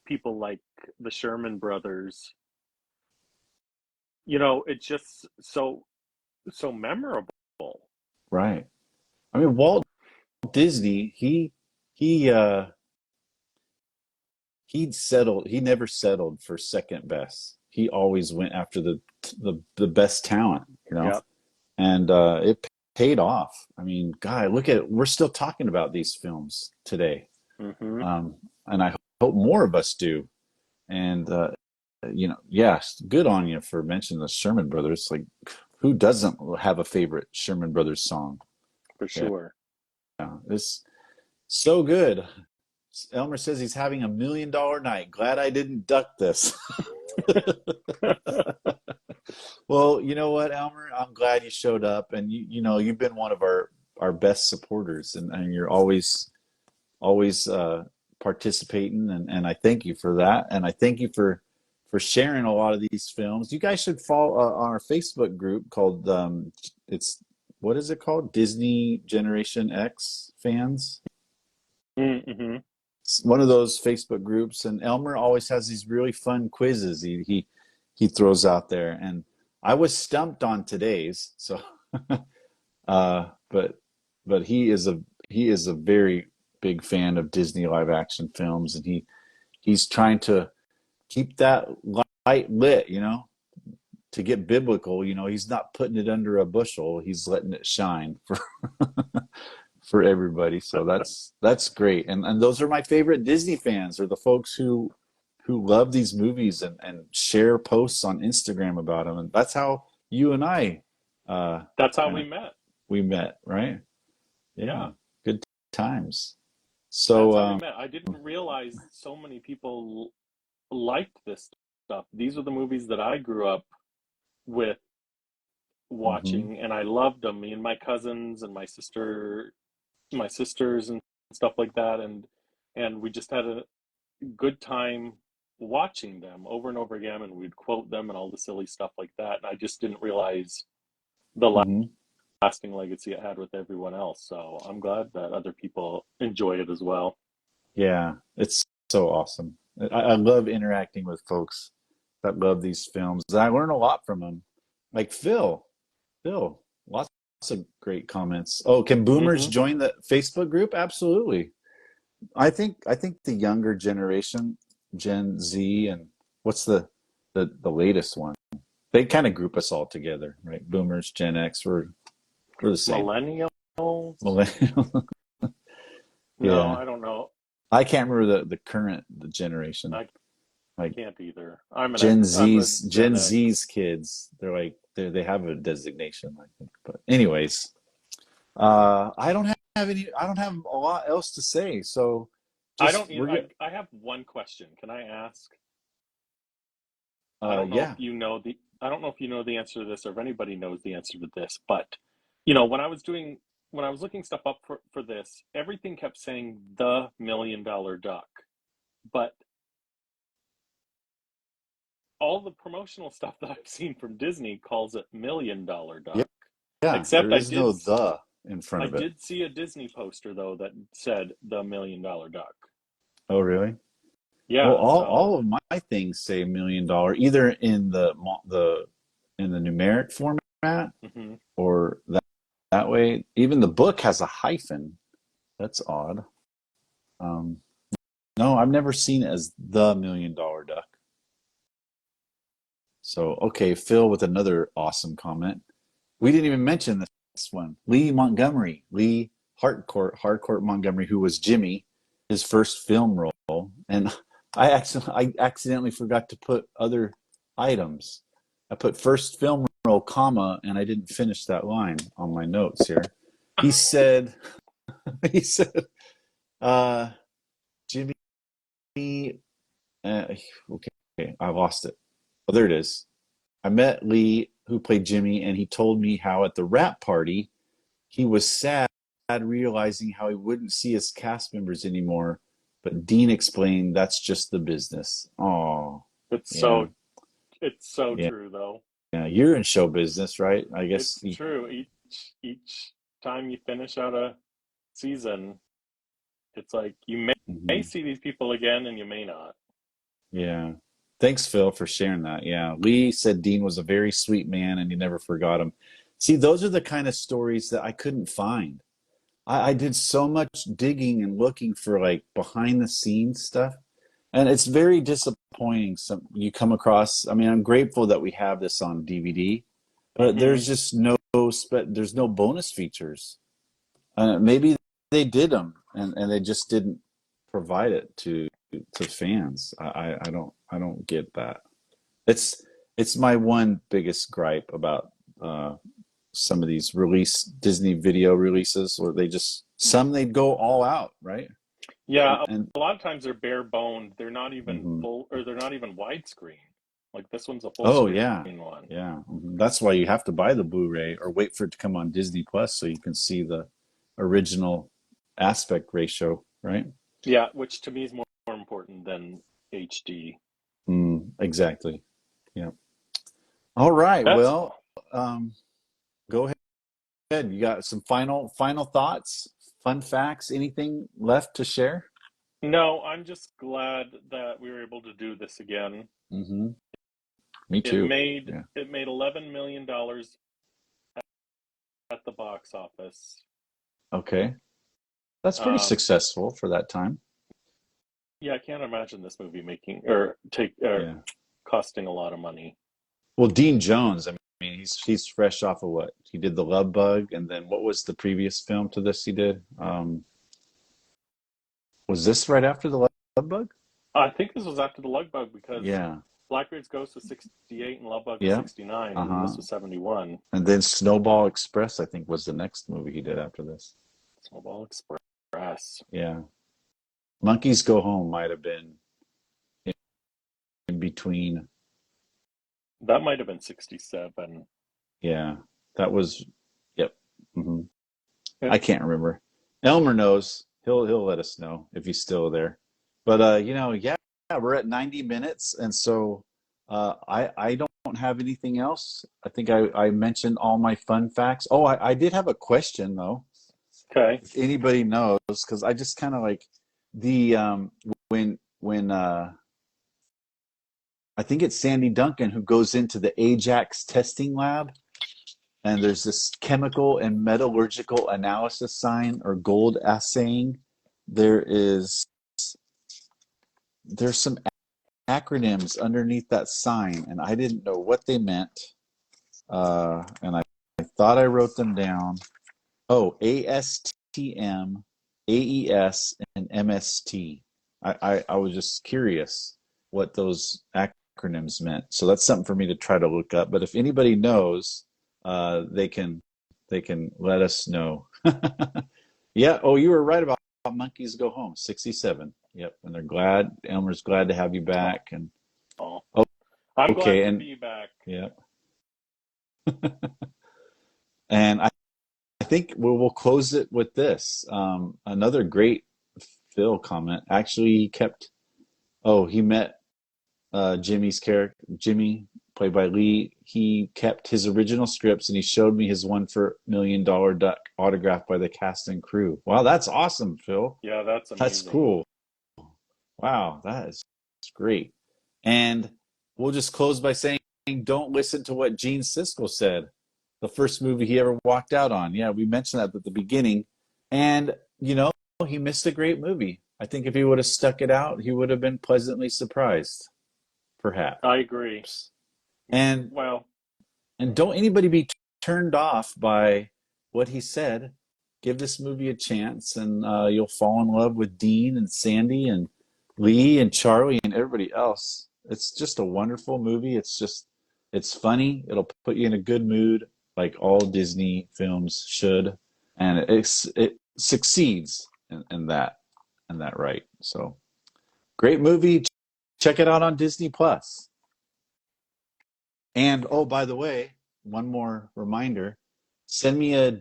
people like the Sherman Brothers, it's just so memorable. Right. I mean, Walt Disney, he he never settled for second best. He always went after the best talent, you know. Yep. And it paid off. I mean, God, look at it. We're still talking about these films today, Hmm. and I hope more of us do. And yes, good on you for mentioning the Sherman Brothers. Like, who doesn't have a favorite Sherman Brothers song? For Yeah, sure. it's so good. Elmer says he's having $1 million night. Glad I didn't duck this. Well, you know what, Elmer? I'm glad you showed up, and you've been one of our best supporters, and you're always participating, and I thank you for that, and I thank you for sharing a lot of these films. You guys should follow on our Facebook group called it's what is it called? Disney Generation X fans. Mm-hmm. It's one of those Facebook groups, and Elmer always has these really fun quizzes he throws out there, and I was stumped on today's. So, but he is a very big fan of Disney live action films, and he's trying to keep that light lit, to get biblical. He's not putting it under a bushel. He's letting it shine for everybody. So that's great. And those are my favorite Disney fans, are the folks who love these movies and share posts on Instagram about them. And that's how you and I That's how kind of we met, right? yeah. Yeah. Good times. That's So how we met. I didn't realize so many people liked this stuff. These are the movies that I grew up with mhm, watching, and I loved them. Me and my cousins and my sisters and stuff like that, and we just had a good time watching them over and over again, and we'd quote them and all the silly stuff like that. And I just didn't realize the mhm. lasting legacy it had with everyone else. So I'm glad that other people enjoy it as well. Yeah, it's so awesome. I love interacting with folks that love these films. I learn a lot from them. Like Phil. Phil, lots of great comments. Oh, can boomers Hmm. join the Facebook group? Absolutely. I think the younger generation, Gen Z, and what's the latest one? They kind of group us all together, right? Boomers, Gen X, we're the same. Millennials? Millennial. No, Yeah. I don't know. I can't remember the generation. I Like can't either. I'm an Gen X. I'm a Z's Gen Gen X. Z's kids. They're like they have a designation, I think. But anyways, I don't have any. I don't have a lot else to say. So I don't just need. we're good. I have one question. Can I ask? I don't know if Yeah. you know the. I don't know if you know the answer to this, or if anybody knows the answer to this. But when I was looking stuff up for this, everything kept saying the $1 million duck, but all the promotional stuff that I've seen from Disney calls it $1 million Yeah. duck. Yeah. Except There is no the in front I of it. did see a Disney poster though that said the $1 million duck. Oh, really? Well, Yeah, all so of my things say $1 million, either in the numeric format mhm. or that way. Even the book has a hyphen. That's odd. Um, no, I've never seen it as the $1 million duck. So, okay, Phil with another awesome comment. We didn't even mention this one. Lee Harcourt Montgomery, who was Jimmy, his first film role. And I accidentally forgot to put other items. I put first film role, comma, and I didn't finish that line on my notes here. He said, he said, uh, Jimmy, uh, okay, I lost it. Oh, there it is. I met Lee, who played Jimmy, and he told me how at the wrap party he was sad realizing how he wouldn't see his cast members anymore. But Dean explained that's just the business. Oh, it's yeah, so it's so yeah, true though. yeah. You're in show business, right? I guess. It's true. Each time you finish out a season, it's like may Mhm. see these people again and you may not. Yeah. Thanks, Phil, for sharing that. Yeah. Lee said Dean was a very sweet man and he never forgot him. See, those are the kind of stories that I couldn't find. I did so much digging and looking for like behind the scenes stuff. And it's very disappointing. Some you come across. I mean, I'm grateful that we have this on DVD, but Hmm. there's just there's no bonus features. Maybe they did them, and they just didn't provide it to fans. I don't get that. It's it's my one biggest gripe about uh, some of these release Disney video releases, where they go all out, right? And Yeah, and a lot of times they're bare boned. They're not even mhm. full, or they're not even widescreen. Like this one's a full Oh screen yeah, one. yeah. That's why you have to buy the Blu-ray or wait for it to come on Disney Plus so you can see the original aspect ratio, right? Yeah, which to me is more important than HD. Exactly. Yeah. All right. That's Well, um, go You got some final thoughts, fun facts, anything left to share? No, I'm just glad that we were able to do this again. Mm-hmm. Me It too. made Yeah. it made $11 million at the box office. Okay. That's pretty Um, successful for that time. yeah, I can't imagine this movie making or take or Yeah. costing a lot of money. Well, Dean Jones, I mean, he's fresh off of what? He did The Love Bug, and then what was the previous film to this he did? Was this right after The Love Bug? I think this was after the Lug Bug because Yeah. Blackbeard's Ghost was 68 and Love Bug was Yeah. 69, and Uh-huh. this was 71. And then Snowball Express, I think, was the next movie he did after this. Snowball Express. Yeah. Monkeys Go Home might have been in between. That might have been 67. Yeah. That was, yep. Hmm. Yeah. I can't remember. Elmer knows. He'll let us know if he's still there. But yeah, we're at 90 minutes, and so I don't have anything else. I think I mentioned all my fun facts. Oh, I did have a question though. Okay. If anybody knows, because I just kind of like the when I think it's Sandy Duncan who goes into the Ajax testing lab, and there's this chemical and metallurgical analysis sign or gold assaying. There's some acronyms underneath that sign, and I didn't know what they meant. And I thought I wrote them down. Oh, ASTM, AES, and MST. I was just curious what those acronyms meant. So that's something for me to try to look up. But if anybody knows, they can let us know. Yeah. Oh, you were right about Monkeys Go Home, 67. Yep. And they're glad. Elmer's glad to have you back. And Oh, oh, I'm glad okay. to And be back. yeah. And I think we'll close it with this. Another great Phil comment. Actually, he kept. Oh, he met Jimmy's character, Jimmy, played by Lee. He kept his original scripts, and he showed me his $1 million duck autographed by the cast and crew. Wow, that's awesome, Phil. Yeah, that's That's amazing. cool. Wow, that is great. And we'll just close by saying, don't listen to what Gene Siskel said. The first movie he ever walked out on. Yeah, we mentioned that at the beginning. And, he missed a great movie. I think if he would have stuck it out, he would have been pleasantly surprised, perhaps. I agree. And Well, and don't anybody be turned off by what he said. Give this movie a chance, and you'll fall in love with Dean and Sandy and Lee and Charlie and everybody else. It's just a wonderful movie. It's funny. It'll put you in a good mood, like all Disney films should, and it succeeds in that right. So great movie. Check it out on Disney Plus. And oh, by the way, one more reminder, send me a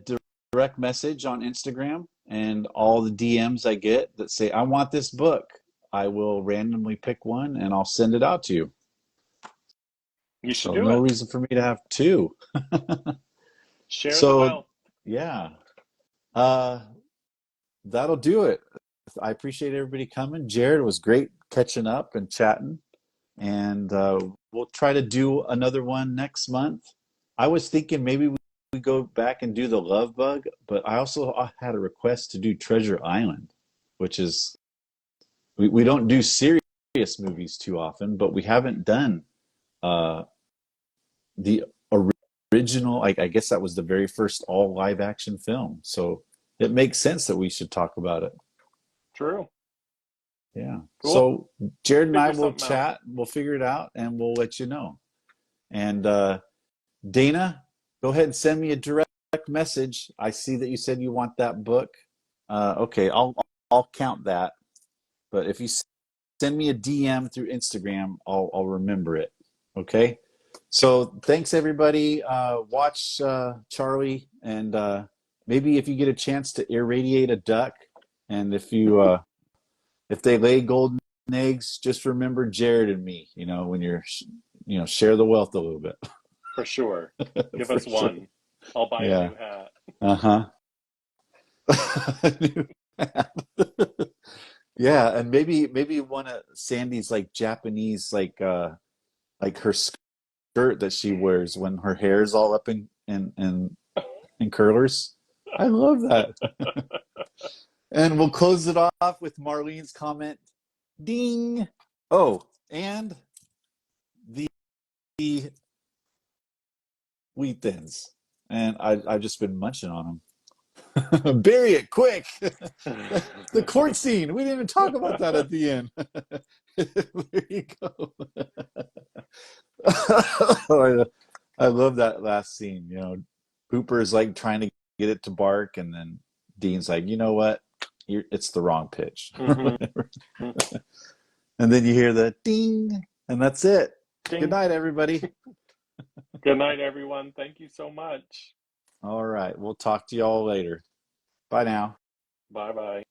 direct message on Instagram, and all the DMs I get that say, I want this book, I will randomly pick one and I'll send it out to you. you should So do no it. reason for me to have two. Share the So wealth. yeah, uh, that'll do it. I appreciate everybody coming. Jared, it was great catching up and chatting. And we'll try to do another one next month. I was thinking maybe we go back and do the Love Bug, but I also had a request to do Treasure Island, which is we don't do serious movies too often, but we haven't done uh, the original. I guess that was the very first all live action film, so it makes sense that we should talk about it. True. Yeah. Cool. So Jared and I Figure will something out. chat. We'll figure it out, and we'll let you know. And Dana, go ahead and send me a direct message. I see that you said you want that book. Okay, I'll count that. But if you send me a DM through Instagram, I'll remember it. Okay. So thanks everybody. Watch Charlie, and maybe if you get a chance to irradiate a duck, and if they lay golden eggs, just remember Jared and me. When you're share the wealth a little bit. For sure. Give For us sure. one. I'll buy a Yeah. new hat. Uh-huh. Yeah, and maybe one of Sandy's like Japanese like her skirt that she wears when her hair's all up in curlers. I love that. And we'll close it off with Marlene's comment. Ding. Oh, and the wheat thins. And I've just been munching on them. Bury it quick. The court scene. We didn't even talk about that at the end. There you go. I love that last scene. You know, Hooper is like trying to get it to bark, and then Dean's like, you know what? It's the wrong pitch. Hmm. And then you hear the ding, and that's it. Good Ding. night, everybody. Good night, everyone. Thank you so much. All right. We'll talk to you all later. Bye now. Bye bye.